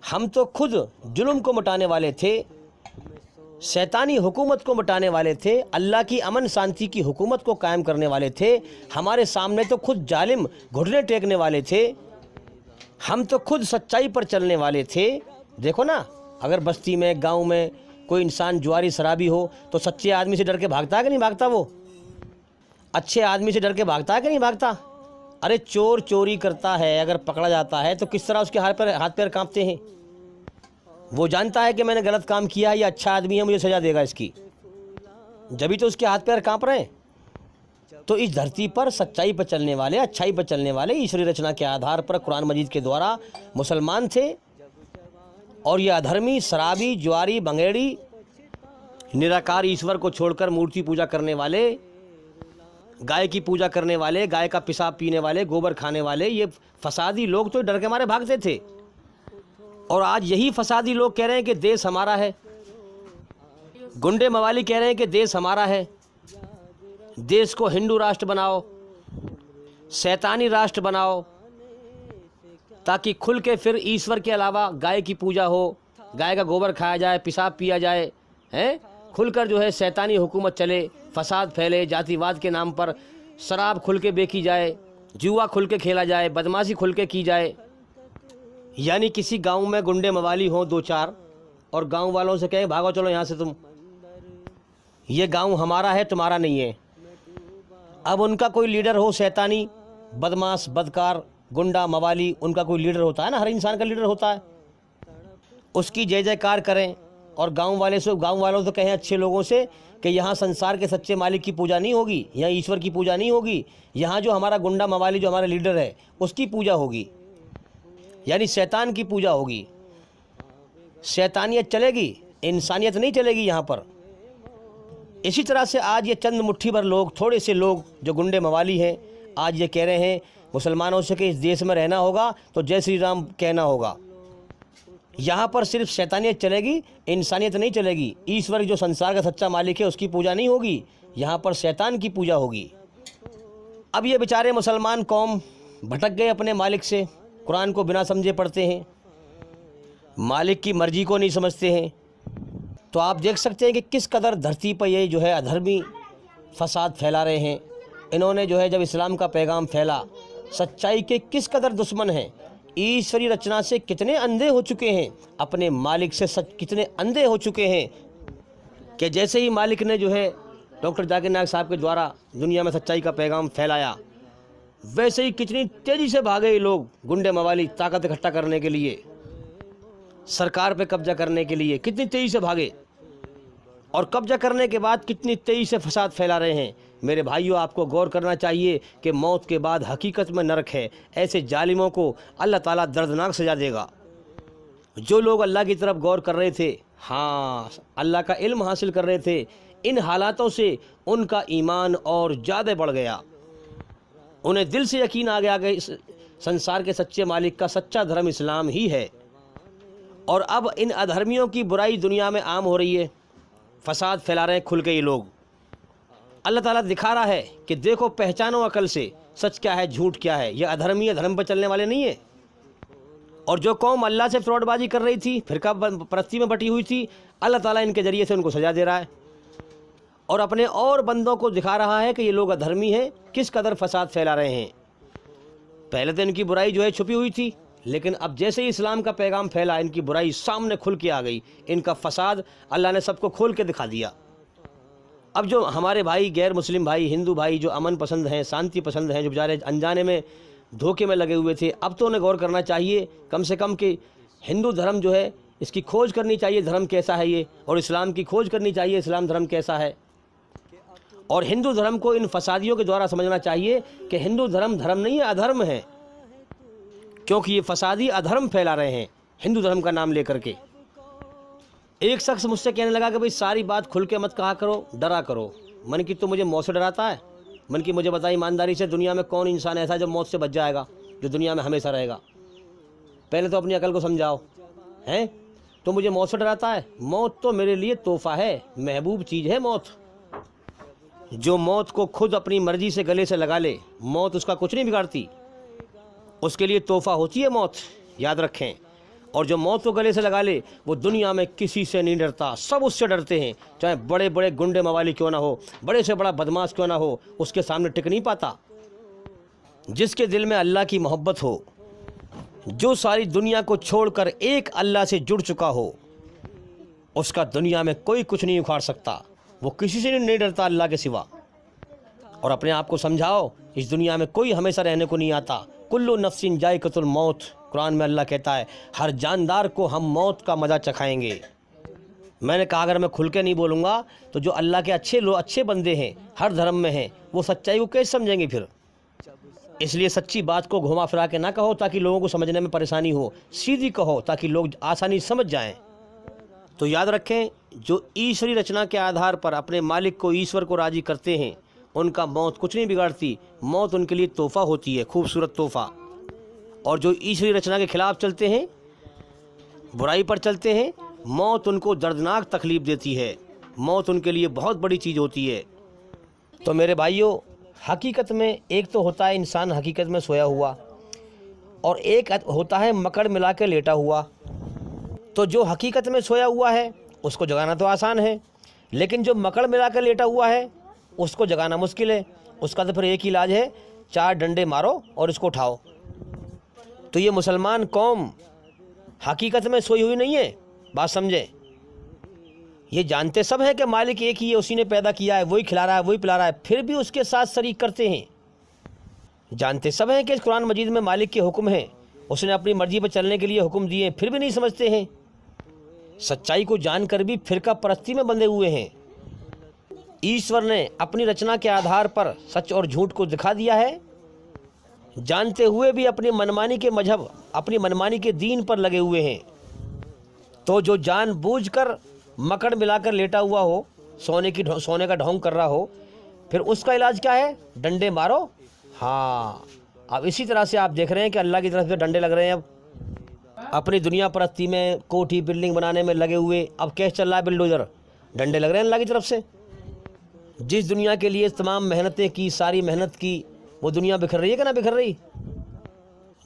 Speaker 2: हम तो खुद जुल्म को मिटाने वाले थे, शैतानी हुकूमत को मिटाने वाले थे, अल्लाह की अमन शांति की हुकूमत को कायम करने वाले थे। हमारे सामने तो खुद जालिम घुटने टेकने वाले थे, हम तो खुद सच्चाई पर चलने वाले थे। देखो ना, अगर बस्ती में, गांव में कोई इंसान जुआरी शराबी हो तो सच्चे आदमी से डर के भागता है कि नहीं भागता? वो अच्छे आदमी से डर के भागता है कि नहीं भागता? अरे चोर चोरी करता है, अगर पकड़ा जाता है तो किस तरह उसके हाथ पैर कांपते हैं। वो जानता है कि मैंने गलत काम किया है, ये अच्छा आदमी है, मुझे सज़ा देगा इसकी, जब भी तो उसके हाथ पैर कांप रहे हैं। तो इस धरती पर सच्चाई पर चलने वाले, अच्छाई पर चलने वाले, ईश्वरी रचना के आधार पर कुरान मजीद के द्वारा मुसलमान थे। और ये अधर्मी, शराबी, जुआरी, बंगेड़ी, निराकार ईश्वर को छोड़कर मूर्ति पूजा करने वाले, गाय की पूजा करने वाले, गाय का पेशाब पीने वाले, गोबर खाने वाले, ये फसादी लोग तो डर के मारे भागते थे। और आज यही फसादी लोग कह रहे हैं कि देश हमारा है, गुंडे मवाली कह रहे हैं कि देश हमारा है, देश को हिंदू राष्ट्र बनाओ, शैतानी राष्ट्र बनाओ, ताकि खुल के फिर ईश्वर के अलावा गाय की पूजा हो, गाय का गोबर खाया जाए, पेशाब पिया जाए, हैं खुलकर जो है शैतानी हुकूमत चले, फसाद फैले, जातिवाद के नाम पर शराब खुल के बेची जाए, जुआ खुल के खेला जाए, बदमाशी खुल के की जाए। यानी किसी गांव में गुंडे मवाली हों दो चार और गांव वालों से कहें भागो चलो यहाँ से, तुम, ये गांव हमारा है, तुम्हारा नहीं है। अब उनका कोई लीडर हो, शैतानी, बदमाश, बदकार, गुंडा, मवाली, उनका कोई लीडर होता है ना, हर इंसान का लीडर होता है, उसकी जय जयकार करें। और गांव वालों से कहें अच्छे लोगों से कि यहाँ संसार के सच्चे मालिक की पूजा नहीं होगी, यहाँ ईश्वर की पूजा नहीं होगी, यहाँ जो हमारा गुंडा मवाली, जो हमारा लीडर है, उसकी पूजा होगी, यानी शैतान की पूजा होगी। शैतानियत चलेगी, इंसानियत नहीं चलेगी यहाँ पर। इसी तरह से आज ये चंद मुट्ठी भर लोग, थोड़े से लोग जो गुंडे मवाली हैं, आज ये कह रहे हैं मुसलमानों से कि इस देश में रहना होगा तो जय श्री राम कहना होगा। यहाँ पर सिर्फ शैतानियत चलेगी, इंसानियत नहीं चलेगी। ईश्वर जो संसार का सच्चा मालिक है उसकी पूजा नहीं होगी, यहाँ पर शैतान की पूजा होगी। अब ये बेचारे मुसलमान कौम भटक गए अपने मालिक से, कुरान को बिना समझे पढ़ते हैं, मालिक की मर्जी को नहीं समझते हैं। तो आप देख सकते हैं कि किस कदर धरती पर ये जो है अधर्मी फसाद फैला रहे हैं। इन्होंने जो है जब इस्लाम का पैगाम फैला, सच्चाई के किस कदर दुश्मन हैं, ईश्वरी रचना से कितने अंधे हो चुके हैं, अपने मालिक से सच कितने अंधे हो चुके हैं कि जैसे ही मालिक ने जो है डॉक्टर जाकिर नायक साहब के द्वारा दुनिया में सच्चाई का पैगाम फैलाया, वैसे ही कितनी तेज़ी से भागे ये लोग गुंडे मवाली ताकत इकट्ठा करने के लिए, सरकार पे कब्जा करने के लिए कितनी तेज़ी से भागे, और कब्जा करने के बाद कितनी तेज़ी से फसाद फैला रहे हैं। मेरे भाइयों, आपको गौर करना चाहिए कि मौत के बाद हकीकत में नरक है। ऐसे जालिमों को अल्लाह ताला दर्दनाक सजा देगा। जो लोग अल्लाह की तरफ गौर कर रहे थे, हाँ, अल्लाह का इल्म हासिल कर रहे थे, इन हालातों से उनका ईमान और ज़्यादा बढ़ गया। उन्हें दिल से यकीन आ गया कि इस संसार के सच्चे मालिक का सच्चा धर्म इस्लाम ही है। और अब इन अधर्मियों की बुराई दुनिया में आम हो रही है, फसाद फैला रहे हैं खुल के ये लोग। अल्लाह ताला दिखा रहा है कि देखो, पहचानो अकल से सच क्या है, झूठ क्या है। ये अधर्मी धर्म पर चलने वाले नहीं है। और जो कौम अल्लाह से फ्रॉडबाजी कर रही थी, फिरका परस्ती में बटी हुई थी, अल्लाह ताला इनके ज़रिए से उनको सजा दे रहा है और अपने और बंदों को दिखा रहा है कि ये लोग अधर्मी हैं, किस कदर फसाद फैला रहे हैं। पहले तो इनकी बुराई जो है छुपी हुई थी, लेकिन अब जैसे ही इस्लाम का पैगाम फैला, इनकी बुराई सामने खुल के आ गई। इनका फसाद अल्लाह ने सबको खोल के दिखा दिया। अब जो हमारे भाई गैर मुस्लिम भाई, हिंदू भाई जो अमन पसंद हैं, शांति पसंद हैं, जो बेचारे अनजाने में धोखे में लगे हुए थे, अब तो उन्हें गौर करना चाहिए कम से कम कि हिंदू धर्म जो है इसकी खोज करनी चाहिए, धर्म कैसा है ये, और इस्लाम की खोज करनी चाहिए, इस्लाम धर्म कैसा है। और हिंदू धर्म को इन फसादियों के द्वारा समझना चाहिए कि हिंदू धर्म धर्म नहीं है, अधर्म है, क्योंकि ये फसादी अधर्म फैला रहे हैं हिंदू धर्म का नाम लेकर के। एक शख्स मुझसे कहने लगा कि भाई सारी बात खुल के मत कहा करो, डरा करो। मन की तो मुझे मौत से डराता है। मन की मुझे बताई ईमानदारी से, दुनिया में कौन इंसान ऐसा जो मौत से बच जाएगा, जो दुनिया में हमेशा रहेगा। पहले तो अपनी अकल को समझाओ, हैं? तो मुझे मौत से डराता है। मौत तो मेरे लिए तोहफा है, महबूब चीज़ है मौत। जो मौत को खुद अपनी मर्जी से गले से लगा ले, मौत उसका कुछ नहीं बिगाड़ती, उसके लिए तोहफा होती है मौत, याद रखें। और जो मौत को गले से लगा ले, वो दुनिया में किसी से नहीं डरता, सब उससे डरते हैं। चाहे बड़े बड़े गुंडे मवाली क्यों ना हो, बड़े से बड़ा बदमाश क्यों ना हो, उसके सामने टिक नहीं पाता। जिसके दिल में अल्लाह की मोहब्बत हो, जो सारी दुनिया को छोड़कर एक अल्लाह से जुड़ चुका हो, उसका दुनिया में कोई कुछ नहीं उखाड़ सकता। वो किसी से नहीं डरता अल्लाह के सिवा। और अपने आप को समझाओ, इस दुनिया में कोई हमेशा रहने को नहीं आता। कुल्लु नफ्सिन जायक़तुल मौत, कुरान में अल्लाह कहता है, हर जानदार को हम मौत का मज़ा चखाएंगे। मैंने कहा अगर मैं खुल के नहीं बोलूँगा तो जो अल्लाह के अच्छे लोग, अच्छे बंदे हैं, हर धर्म में हैं, वो सच्चाई को कैसे समझेंगे फिर। इसलिए सच्ची बात को घुमा फिरा के ना कहो ताकि लोगों को समझने में परेशानी हो, सीधी कहो ताकि लोग आसानी समझ जाएं। तो याद रखें, जो ईश्वरी रचना के आधार पर अपने मालिक को, ईश्वर को राज़ी करते हैं, उनका मौत कुछ नहीं बिगाड़ती। मौत उनके लिए तोहफ़ा होती है, खूबसूरत तोहफ़ा। और जो ईश्वरी रचना के खिलाफ चलते हैं, बुराई पर चलते हैं, मौत उनको दर्दनाक तकलीफ़ देती है। मौत उनके लिए बहुत बड़ी चीज़ होती है। तो मेरे भाइयों, हकीकत में एक तो होता है इंसान हकीकत में सोया हुआ, और एक होता है मकड़ मिला के लेटा हुआ। तो जो हकीकत में सोया हुआ है उसको जगाना तो आसान है, लेकिन जो मकड़ मिला के लेटा हुआ है उसको जगाना मुश्किल है। उसका तो फिर एक ही इलाज है, 4 डंडे मारो और इसको उठाओ। तो ये मुसलमान कौम हकीकत में सोई हुई नहीं है, बात समझें। ये जानते सब हैं कि मालिक एक ही है, उसी ने पैदा किया है, वही खिला रहा है, वही पिला रहा है, फिर भी उसके साथ शरीक करते हैं। जानते सब हैं कि इस कुरान मजीद में मालिक के हुक्म हैं, उसने अपनी मर्जी पर चलने के लिए हुक्म दिए, फिर भी नहीं समझते हैं। सच्चाई को जानकर भी फिरका परस्ती में बंधे हुए हैं। ईश्वर ने अपनी रचना के आधार पर सच और झूठ को दिखा दिया है, जानते हुए भी अपनी मनमानी के मजहब, अपनी मनमानी के दीन पर लगे हुए हैं। तो जो जानबूझकर मकड़ मिलाकर लेटा हुआ हो, सोने का ढोंग कर रहा हो, फिर उसका इलाज क्या है? डंडे मारो। हाँ, अब इसी तरह से आप देख रहे हैं कि अल्लाह की तरफ से डंडे लग रहे हैं। अब अपनी दुनिया परस्ती में, कोठी बिल्डिंग बनाने में लगे हुए, अब कैसे चल रहा है? बिल्डोजर, डंडे लग रहे हैं अल्लाह की तरफ से। जिस दुनिया के लिए तमाम मेहनतें की, सारी मेहनत की, वो दुनिया बिखर रही है कि ना बिखर रही?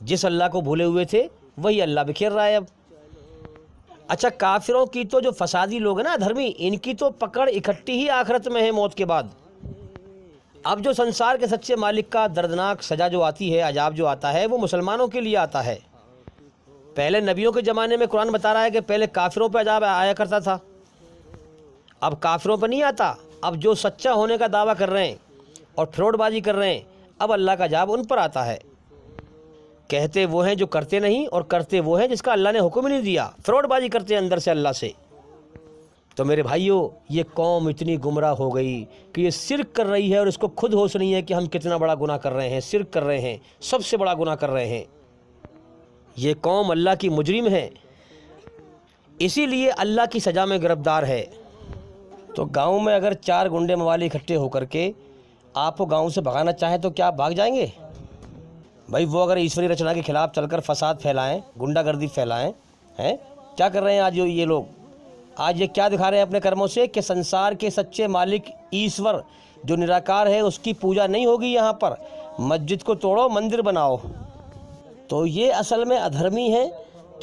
Speaker 2: जिस अल्लाह को भूले हुए थे वही अल्लाह बिखेर रहा है अब। अच्छा, काफिरों की तो, जो फसादी लोग हैं ना, धर्मी, इनकी तो पकड़ इकट्ठी ही आखिरत में है, मौत के बाद। अब जो संसार के सच्चे मालिक का दर्दनाक सजा जो आती है, अजाब जो आता है, वो मुसलमानों के लिए आता है। पहले नबियों के ज़माने में कुरान बता रहा है कि पहले काफिरों पर अजाब आया करता था, अब काफिरों पर नहीं आता। अब जो सच्चा होने का दावा कर रहे हैं और फ्रॉडबाजी कर रहे हैं, अब अल्लाह का अजाब उन पर आता है। कहते वो हैं जो करते नहीं, और करते वो हैं जिसका अल्लाह ने हुक्म ही नहीं दिया। फ्रॉडबाजी करते हैं अंदर से अल्लाह से। तो मेरे भाइयों, ये कौम इतनी गुमराह हो गई कि ये शिर्क कर रही है, और इसको खुद होश नहीं है कि हम कितना बड़ा गुनाह कर रहे हैं। शिर्क कर रहे हैं, सबसे बड़ा गुनाह कर रहे हैं। ये कौम अल्लाह की मुजरिम है, इसीलिए अल्लाह की सज़ा में गिरफ्तार है। तो गांव में अगर 4 गुंडे मवाली इकट्ठे होकर के आपको गांव से भगाना चाहें तो क्या आप भाग जाएंगे? भाई, वो अगर ईश्वरी रचना के खिलाफ चलकर फसाद फैलाएं, गुंडागर्दी फैलाएं, हैं, क्या कर रहे हैं आज ये लोग? आज ये क्या दिखा रहे हैं अपने कर्मों से कि संसार के सच्चे मालिक ईश्वर जो निराकार है, उसकी पूजा नहीं होगी यहाँ पर। मस्जिद को तोड़ो, मंदिर बनाओ। तो ये असल में अधर्मी है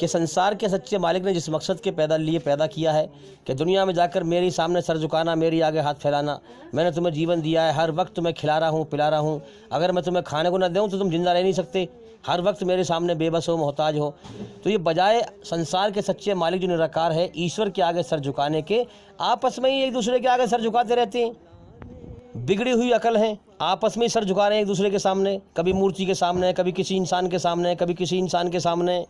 Speaker 2: कि संसार के सच्चे मालिक ने जिस मकसद के लिए पैदा किया है कि दुनिया में जाकर मेरे सामने सर झुकाना, मेरी आगे हाथ फैलाना। मैंने तुम्हें जीवन दिया है, हर वक्त तुम्हें खिला रहा हूँ, पिला रहा हूँ। अगर मैं तुम्हें खाने को न दूँ तो तुम जिंदा रह नहीं सकते। हर वक्त मेरे सामने बेबस हो, मोहताज हो। तो ये बजाय संसार के सच्चे मालिक जो निराकार है, ईश्वर के आगे सर झुकाने के, आपस में ही एक दूसरे के आगे सर झुकाते रहते हैं। बिगड़ी हुई अकल है, आपस में ही सर झुका रहे हैं एक दूसरे के सामने, कभी मूर्ति के सामने, कभी किसी इंसान के सामने, कभी किसी इंसान के सामने।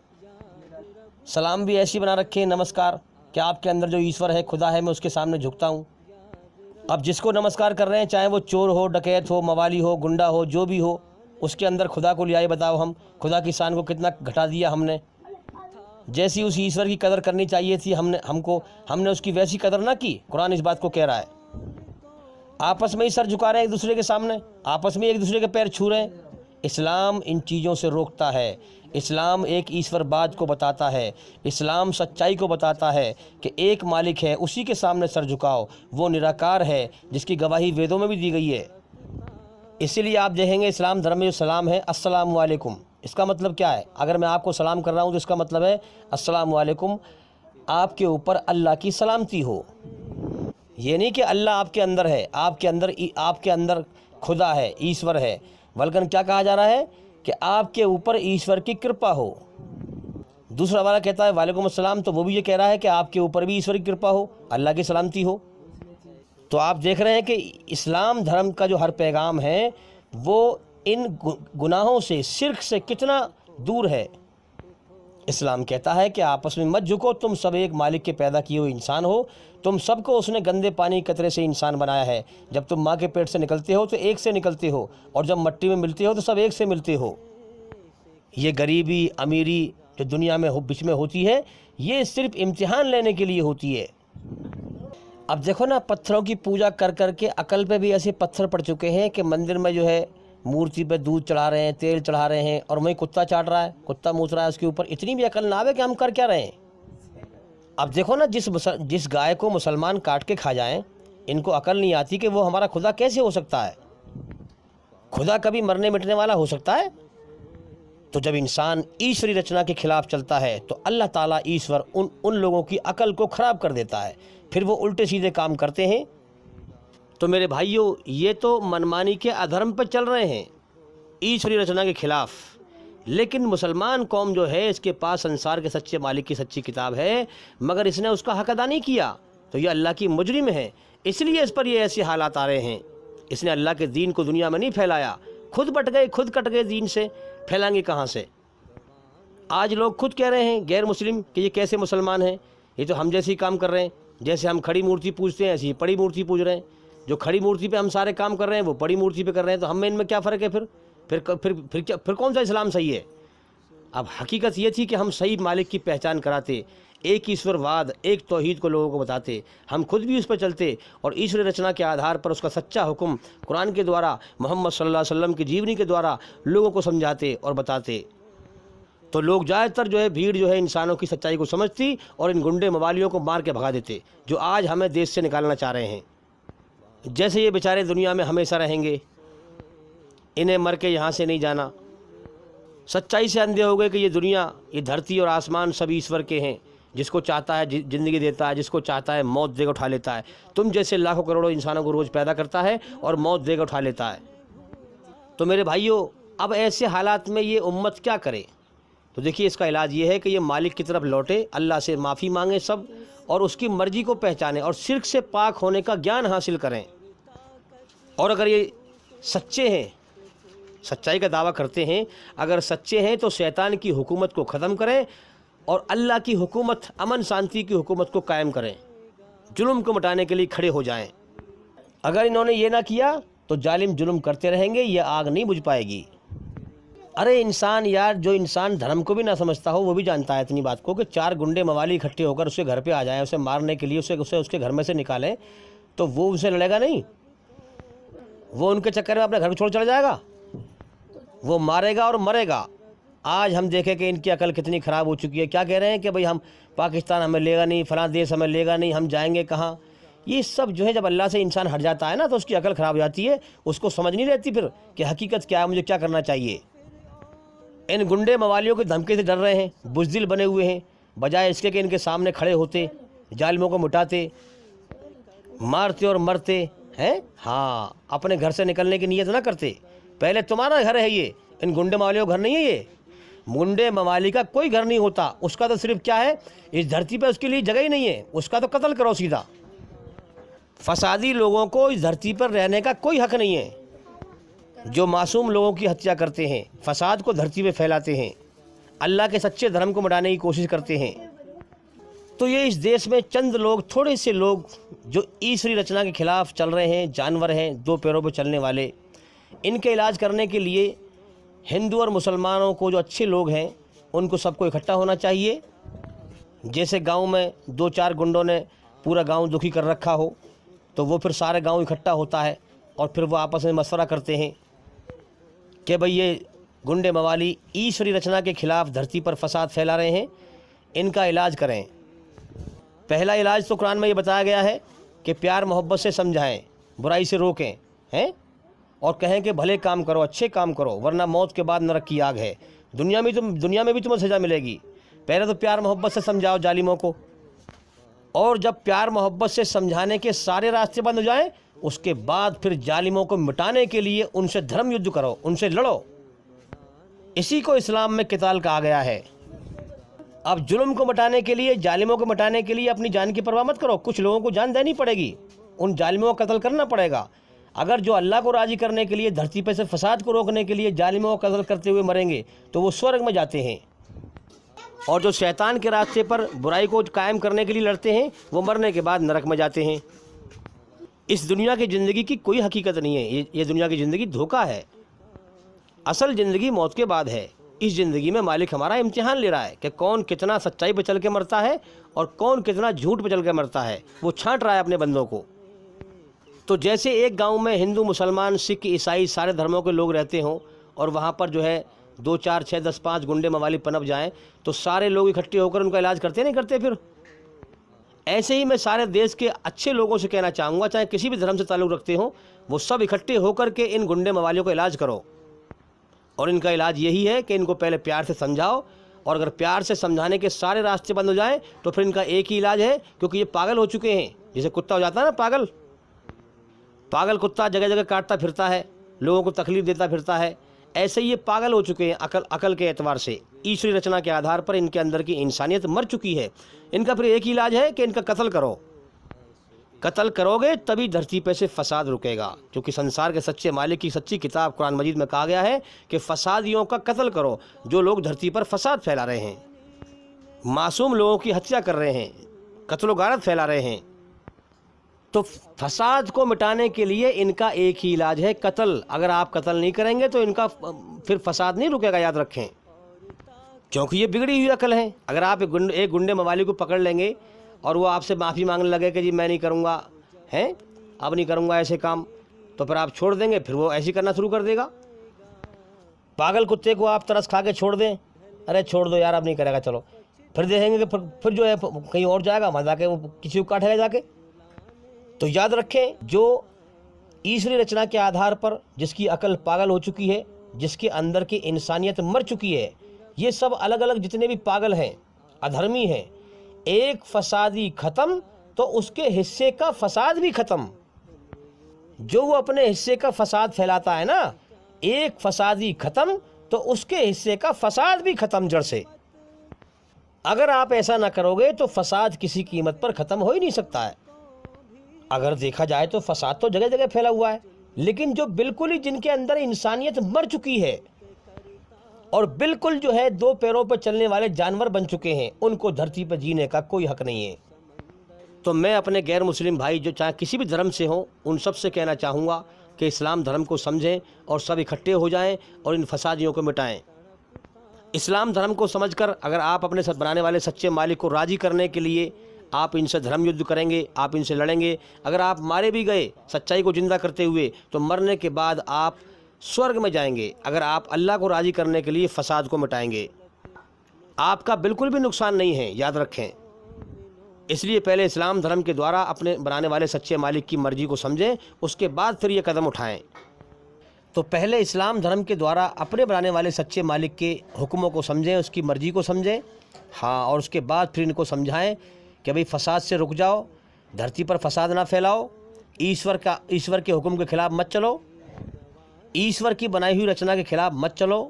Speaker 2: सलाम भी ऐसी बना रखे हैं, नमस्कार, कि आपके अंदर जो ईश्वर है, खुदा है, मैं उसके सामने झुकता हूँ। अब जिसको नमस्कार कर रहे हैं, चाहे वो चोर हो, डकैत हो, मवाली हो, गुंडा हो, जो भी हो, उसके अंदर खुदा को ले आए। बताओ, हम खुदा की शान को कितना घटा दिया हमने। जैसी उस ईश्वर की कदर करनी चाहिए थी हमने उसकी वैसी कदर ना की। कुरान इस बात को कह रहा है। आपस में ही सर झुका रहे हैं एक दूसरे के सामने, आपस में एक दूसरे के पैर छू रहे हैं। इस्लाम इन चीज़ों से रोकता है। इस्लाम एक ईश्वरवाद को बताता है। इस्लाम सच्चाई को बताता है कि एक मालिक है, उसी के सामने सर झुकाओ। वो निराकार है, जिसकी गवाही वेदों में भी दी गई है। इसीलिए आप देखेंगे इस्लाम धर्म में जो सलाम है, अस्सलामु अलैकुम, इसका मतलब क्या है? अगर मैं आपको सलाम कर रहा हूँ तो इसका मतलब है अस्सलामु अलैकुम, आपके ऊपर अल्लाह की सलामती हो। ये नहीं कि अल्लाह आपके अंदर है, आपके अंदर खुदा है, ईश्वर है, बल्कि क्या कहा जा रहा है कि आपके ऊपर ईश्वर की कृपा हो। दूसरा वाला कहता है वालेकुम अस्सलाम, तो वो भी ये कह रहा है कि आपके ऊपर भी ईश्वर की कृपा हो, अल्लाह की सलामती हो। तो आप देख रहे हैं कि इस्लाम धर्म का जो हर पैगाम है वो इन गुनाहों से, शिर्क से कितना दूर है। इस्लाम कहता है कि आपस में मत झुको, तुम सब एक मालिक के पैदा किए हुए इंसान हो। तुम सबको उसने गंदे पानी कतरे से इंसान बनाया है। जब तुम माँ के पेट से निकलते हो तो एक से निकलते हो, और जब मट्टी में मिलते हो तो सब एक से मिलते हो। ये गरीबी अमीरी जो दुनिया में बीच में होती है, ये सिर्फ इम्तिहान लेने के लिए होती है। अब देखो ना, पत्थरों की पूजा कर कर के अकल पे भी ऐसे पत्थर पड़ चुके हैं कि मंदिर में जो है मूर्ति पे दूध चढ़ा रहे हैं, तेल चढ़ा रहे हैं, और वहीं कुत्ता चाट रहा है, कुत्ता मूत रहा है उसके ऊपर। इतनी भी अकल ना आवे कि हम कर क्या रहे हैं। अब देखो ना, जिस गाय को मुसलमान काट के खा जाएं, इनको अकल नहीं आती कि वो हमारा खुदा कैसे हो सकता है। खुदा कभी मरने मिटने वाला हो सकता है? तो जब इंसान ईश्वरी रचना के खिलाफ चलता है तो अल्लाह ताला ईश्वर उन लोगों की अकल को ख़राब कर देता है, फिर वो उल्टे सीधे काम करते हैं। तो मेरे भाइयों, ये तो मनमानी के अधर्म पर चल रहे हैं, ईश्वरी रचना के खिलाफ। लेकिन मुसलमान कौम जो है, इसके पास संसार के सच्चे मालिक की सच्ची किताब है, मगर इसने उसका हक अदा नहीं किया, तो ये अल्लाह की मुजरिम है। इसलिए इस पर ये ऐसे हालात आ रहे हैं। इसने अल्लाह के दीन को दुनिया में नहीं फैलाया, खुद बट गए, खुद कट गए दीन से। फैलाएंगे कहाँ से? आज लोग खुद कह रहे हैं गैर मुस्लिम कि ये कैसे मुसलमान हैं, ये तो हम जैसे ही काम कर रहे हैं। जैसे हम खड़ी मूर्ति पूजते हैं, ऐसी ही पड़ी मूर्ति पूज रहे हैं। जो खड़ी मूर्ति पे हम सारे काम कर रहे हैं, वो पड़ी मूर्ति पे कर रहे हैं। तो हम में इनमें क्या फ़र्क है? फिर कौन सा इस्लाम सही है? अब हकीकत ये थी कि हम सही मालिक की पहचान कराते, एक ईश्वरवाद, एक तौहीद को लोगों को बताते, हम खुद भी उस पर चलते और ईश्वरी रचना के आधार पर उसका सच्चा हुक्म कुरान के द्वारा, मोहम्मद सल्लल्लाहु अलैहि वसल्लम की जीवनी के द्वारा लोगों को समझाते और बताते, तो लोग ज़्यादातर जो है भीड़ जो है इंसानों की सच्चाई को समझती और इन गुंडे मवालियों को मार के भगा देते जो आज हमें देश से निकालना चाह रहे हैं। जैसे ये बेचारे दुनिया में हमेशा रहेंगे, इन्हें मर के यहाँ से नहीं जाना, सच्चाई से अंधे हो गए कि ये दुनिया, ये धरती और आसमान सब ईश्वर के हैं। जिसको चाहता है ज़िंदगी देता है, जिसको चाहता है मौत देकर उठा लेता है। तुम जैसे लाखों करोड़ों इंसानों को रोज़ पैदा करता है और मौत देकर उठा लेता है। तो मेरे भाइयों, अब ऐसे हालात में ये उम्मत क्या करे? तो देखिए, इसका इलाज ये है कि ये मालिक की तरफ लौटे, अल्लाह से माफ़ी मांगे सब, और उसकी मर्ज़ी को पहचाने और शिर्क से पाक होने का ज्ञान हासिल करें। और अगर ये सच्चे हैं, सच्चाई का दावा करते हैं, अगर सच्चे हैं तो शैतान की हुकूमत को ख़त्म करें और अल्लाह की हुकूमत, अमन शांति की हुकूमत को कायम करें, जुल्म को मिटाने के लिए खड़े हो जाएं। अगर इन्होंने ये ना किया तो जालिम जुल्म करते रहेंगे, ये आग नहीं बुझ पाएगी। अरे इंसान यार, जो इंसान धर्म को भी ना समझता हो वो भी जानता है इतनी बात को कि 4 गुंडे मवाली इकट्ठे होकर उसके घर पे आ जाएं, उसे मारने के लिए, उसे उसके घर में से निकालें, तो वो उसे लड़ेगा नहीं? वो उनके चक्कर में अपने घर छोड़ चला जाएगा? वो मारेगा और मरेगा। आज हम देखें कि इनकी अकल कितनी ख़राब हो चुकी है। क्या कह रहे हैं कि भाई हम पाकिस्तान हमें लेगा नहीं, फ़लाँ देश हमें लेगा नहीं, हम जाएंगे कहाँ? ये सब जो है जब अल्लाह से इंसान हट जाता है ना तो उसकी अकल ख़राब हो जाती है, उसको समझ नहीं रहती फिर कि हकीकत क्या है, मुझे क्या करना चाहिए। इन गुंडे मवालियों की धमकी से डर रहे हैं, बुज़दिल बने हुए हैं, बजाय इसके कि इनके सामने खड़े होते, जालिमों को मिटाते, मारते और मरते हैं। हाँ, अपने घर से निकलने की नीयत ना करते। पहले तुम्हारा घर है ये, इन गुंडे मवालियों का घर नहीं है ये। गुंडे मवाली का कोई घर नहीं होता, उसका तो सिर्फ क्या है, इस धरती पे उसके लिए जगह ही नहीं है, उसका तो कत्ल करो सीधा। फसादी लोगों को इस धरती पर रहने का कोई हक नहीं है, जो मासूम लोगों की हत्या करते हैं, फसाद को धरती पे फैलाते हैं, अल्लाह के सच्चे धर्म को मिटाने की कोशिश करते हैं। तो ये इस देश में चंद लोग, थोड़े से लोग जो ईश्वरी रचना के खिलाफ चल रहे हैं, जानवर हैं, 2 पैरों पर चलने वाले, इनके इलाज करने के लिए हिंदू और मुसलमानों को, जो अच्छे लोग हैं, उनको सबको इकट्ठा होना चाहिए। जैसे गांव में 2-4 गुंडों ने पूरा गांव दुखी कर रखा हो तो वो फिर सारे गांव इकट्ठा होता है और फिर वो आपस में मशवरा करते हैं कि भाई ये गुंडे मवाली ईश्वरी रचना के खिलाफ धरती पर फसाद फैला रहे हैं, इनका इलाज करें। पहला इलाज तो कुरान में ये बताया गया है कि प्यार मोहब्बत से समझाएं, बुराई से रोकें, हैं, और कहें कि भले काम करो, अच्छे काम करो, वरना मौत के बाद नरक की आग है। दुनिया में भी तुम्हें सज़ा मिलेगी। पहले तो प्यार मोहब्बत से समझाओ जालिमों को, और जब प्यार मोहब्बत से समझाने के सारे रास्ते बंद हो जाएं, उसके बाद फिर जालिमों को मिटाने के लिए उनसे धर्म युद्ध करो, उनसे लड़ो। इसी को इस्लाम में किताल कहा गया है। अब जुल्म को मिटाने के लिए, जालिमों को मिटाने के लिए अपनी जान की परवाह मत करो, कुछ लोगों को जान देनी पड़ेगी, उन जालिमों को कत्ल करना पड़ेगा। अगर जो अल्लाह को राज़ी करने के लिए, धरती पर से फसाद को रोकने के लिए जालिमों को कत्ल करते हुए मरेंगे तो वो स्वर्ग में जाते हैं, और जो शैतान के रास्ते पर बुराई को कायम करने के लिए लड़ते हैं वो मरने के बाद नरक में जाते हैं। इस दुनिया की ज़िंदगी की कोई हकीकत नहीं है, ये दुनिया की ज़िंदगी धोखा है। असल ज़िंदगी मौत के बाद है। इस ज़िंदगी में मालिक हमारा इम्तिहान ले रहा है कि कौन कितना सच्चाई पर चल के मरता है और कौन कितना झूठ पर चल के मरता है। वो छांट रहा है अपने बंदों को। तो जैसे एक गांव में हिंदू, मुसलमान, सिख, ईसाई सारे धर्मों के लोग रहते हों और वहाँ पर जो है 2, 4, 6, 10, 5 गुंडे मवाली पनप जाएं तो सारे लोग इकट्ठे होकर उनका इलाज करते नहीं करते फिर। ऐसे ही मैं सारे देश के अच्छे लोगों से कहना चाहूँगा, चाहे किसी भी धर्म से ताल्लुक़ रखते हों, वो सब इकट्ठे होकर के इन गुंडे मवालियों का इलाज करो। और इनका इलाज यही है कि इनको पहले प्यार से समझाओ, और अगर प्यार से समझाने के सारे रास्ते बंद हो जाएं तो फिर इनका एक ही इलाज है, क्योंकि ये पागल हो चुके हैं। जैसे कुत्ता हो जाता है ना, पागल कुत्ता जगह जगह काटता फिरता है, लोगों को तकलीफ़ देता फिरता है, ऐसे ही ये पागल हो चुके हैं अकल के एतबार से। ईश्वरी रचना के आधार पर इनके अंदर की इंसानियत मर चुकी है। इनका फिर एक ही इलाज है कि इनका कत्ल करो। कत्ल करोगे तभी धरती पे से फसाद रुकेगा, क्योंकि संसार के सच्चे मालिक की सच्ची किताब कुरान मजीद में कहा गया है कि फसादियों का कत्ल करो, जो लोग धरती पर फसाद फैला रहे हैं, मासूम लोगों की हत्या कर रहे हैं, कत्ल गारत फैला रहे हैं। तो फसाद को मिटाने के लिए इनका एक ही इलाज है, कत्ल। अगर आप कत्ल नहीं करेंगे तो इनका फिर फसाद नहीं रुकेगा, याद रखें। क्योंकि ये बिगड़ी हुई अकल है। अगर आप एक गुंडे मवाली को पकड़ लेंगे और वो आपसे माफ़ी मांगने लगे कि जी मैं नहीं करूँगा, हैं अब नहीं करूँगा ऐसे काम, तो फिर आप छोड़ देंगे, फिर वो ऐसे करना शुरू कर देगा। पागल कुत्ते को आप तरस खा के छोड़ दें, अरे छोड़ दो यार अब नहीं करेगा, चलो, फिर देखेंगे कि फिर जो है कहीं और जाएगा, वहाँ जाके वो किसी को काटेगा जाके। तो याद रखें, जो ईश्वरीय रचना के आधार पर जिसकी अकल पागल हो चुकी है, जिसके अंदर की इंसानियत मर चुकी है, ये सब अलग अलग जितने भी पागल हैं, अधर्मी हैं, एक फसादी ख़त्म तो उसके हिस्से का फसाद भी ख़त्म। जो वो अपने हिस्से का फसाद फैलाता है ना, एक फसादी ख़त्म तो उसके हिस्से का फसाद भी ख़त्म जड़ से। अगर आप ऐसा ना करोगे तो फसाद किसी कीमत पर ख़त्म हो ही नहीं सकता है। अगर देखा जाए तो फसाद तो जगह जगह फैला हुआ है, लेकिन जो बिल्कुल ही जिनके अंदर इंसानियत मर चुकी है और बिल्कुल जो है दो पैरों पर चलने वाले जानवर बन चुके हैं, उनको धरती पर जीने का कोई हक नहीं है। तो मैं अपने गैर मुस्लिम भाई जो चाहे किसी भी धर्म से हों, उन सब से कहना चाहूँगा कि इस्लाम धर्म को समझें और सब इकट्ठे हो जाएं और इन फसादियों को मिटाएं। इस्लाम धर्म को समझकर अगर आप अपने बनाने वाले सच्चे मालिक को राज़ी करने के लिए आप इनसे धर्म युद्ध करेंगे, आप इनसे लड़ेंगे, अगर आप मारे भी गए सच्चाई को ज़िंदा करते हुए, तो मरने के बाद आप स्वर्ग में जाएंगे। अगर आप अल्लाह को राज़ी करने के लिए फसाद को मिटाएंगे, आपका बिल्कुल भी नुकसान नहीं है, याद रखें। इसलिए पहले इस्लाम धर्म के द्वारा अपने बनाने वाले सच्चे मालिक की मर्ज़ी को समझें, उसके बाद फिर ये कदम उठाएं। तो पहले इस्लाम धर्म के द्वारा अपने बनाने वाले सच्चे मालिक के हुक्मों को समझें, उसकी मर्ज़ी को समझें, हाँ, और उसके बाद फिर इनको समझाएं कि भाई फसाद से रुक जाओ, धरती पर फसाद ना फैलाओ, ईश्वर के हुक्म के खिलाफ मत चलो, ईश्वर की बनाई हुई रचना के खिलाफ मत चलो,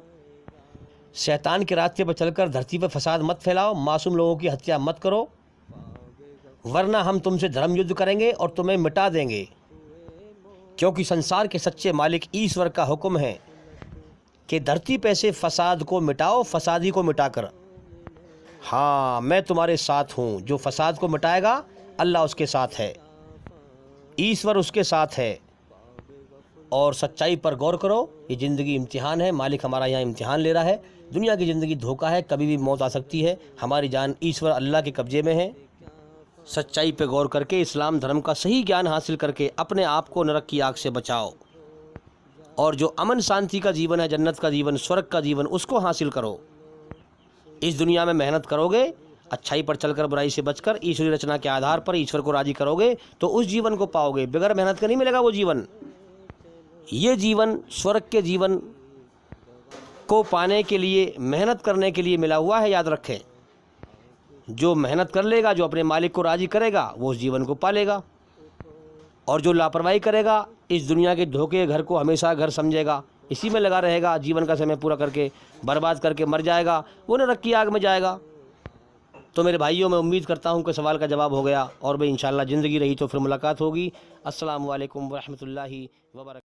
Speaker 2: शैतान के रास्ते पर चलकर धरती पर फसाद मत फैलाओ, मासूम लोगों की हत्या मत करो, वरना हम तुमसे धर्म युद्ध करेंगे और तुम्हें मिटा देंगे। क्योंकि संसार के सच्चे मालिक ईश्वर का हुक्म है कि धरती पे से फसाद को मिटाओ, फसादी को मिटाकर। हाँ, मैं तुम्हारे साथ हूँ। जो फसाद को मिटाएगा अल्लाह उसके साथ है, ईश्वर उसके साथ है। और सच्चाई पर गौर करो, ये ज़िंदगी इम्तिहान है, मालिक हमारा यहाँ इम्तिहान ले रहा है। दुनिया की ज़िंदगी धोखा है, कभी भी मौत आ सकती है। हमारी जान ईश्वर अल्लाह के कब्जे में है। सच्चाई पे गौर करके इस्लाम धर्म का सही ज्ञान हासिल करके अपने आप को नरक की आग से बचाओ, और जो अमन शांति का जीवन है, जन्नत का जीवन, स्वर्ग का जीवन, उसको हासिल करो। इस दुनिया में मेहनत करोगे, अच्छाई पर चलकर बुराई से बचकर ईश्वरी रचना के आधार पर ईश्वर को राज़ी करोगे, तो उस जीवन को पाओगे। बगैर मेहनत का नहीं मिलेगा वो जीवन। ये जीवन स्वर्ग के जीवन को पाने के लिए मेहनत करने के लिए मिला हुआ है, याद रखें। जो मेहनत कर लेगा, जो अपने मालिक को राज़ी करेगा, वो उस जीवन को पालेगा। और जो लापरवाही करेगा, इस दुनिया के धोखे घर को हमेशा घर समझेगा, इसी में लगा रहेगा, जीवन का समय पूरा करके बर्बाद करके मर जाएगा, वो नरक की आग में जाएगा। तो मेरे भाइयों, मैं उम्मीद करता हूँ कि सवाल का जवाब हो गया, और भाई इंशाल्लाह ज़िंदगी रही तो फिर मुलाकात होगी। अस्सलामु अलैकुम व रहमतुल्लाहि व बरकातहू।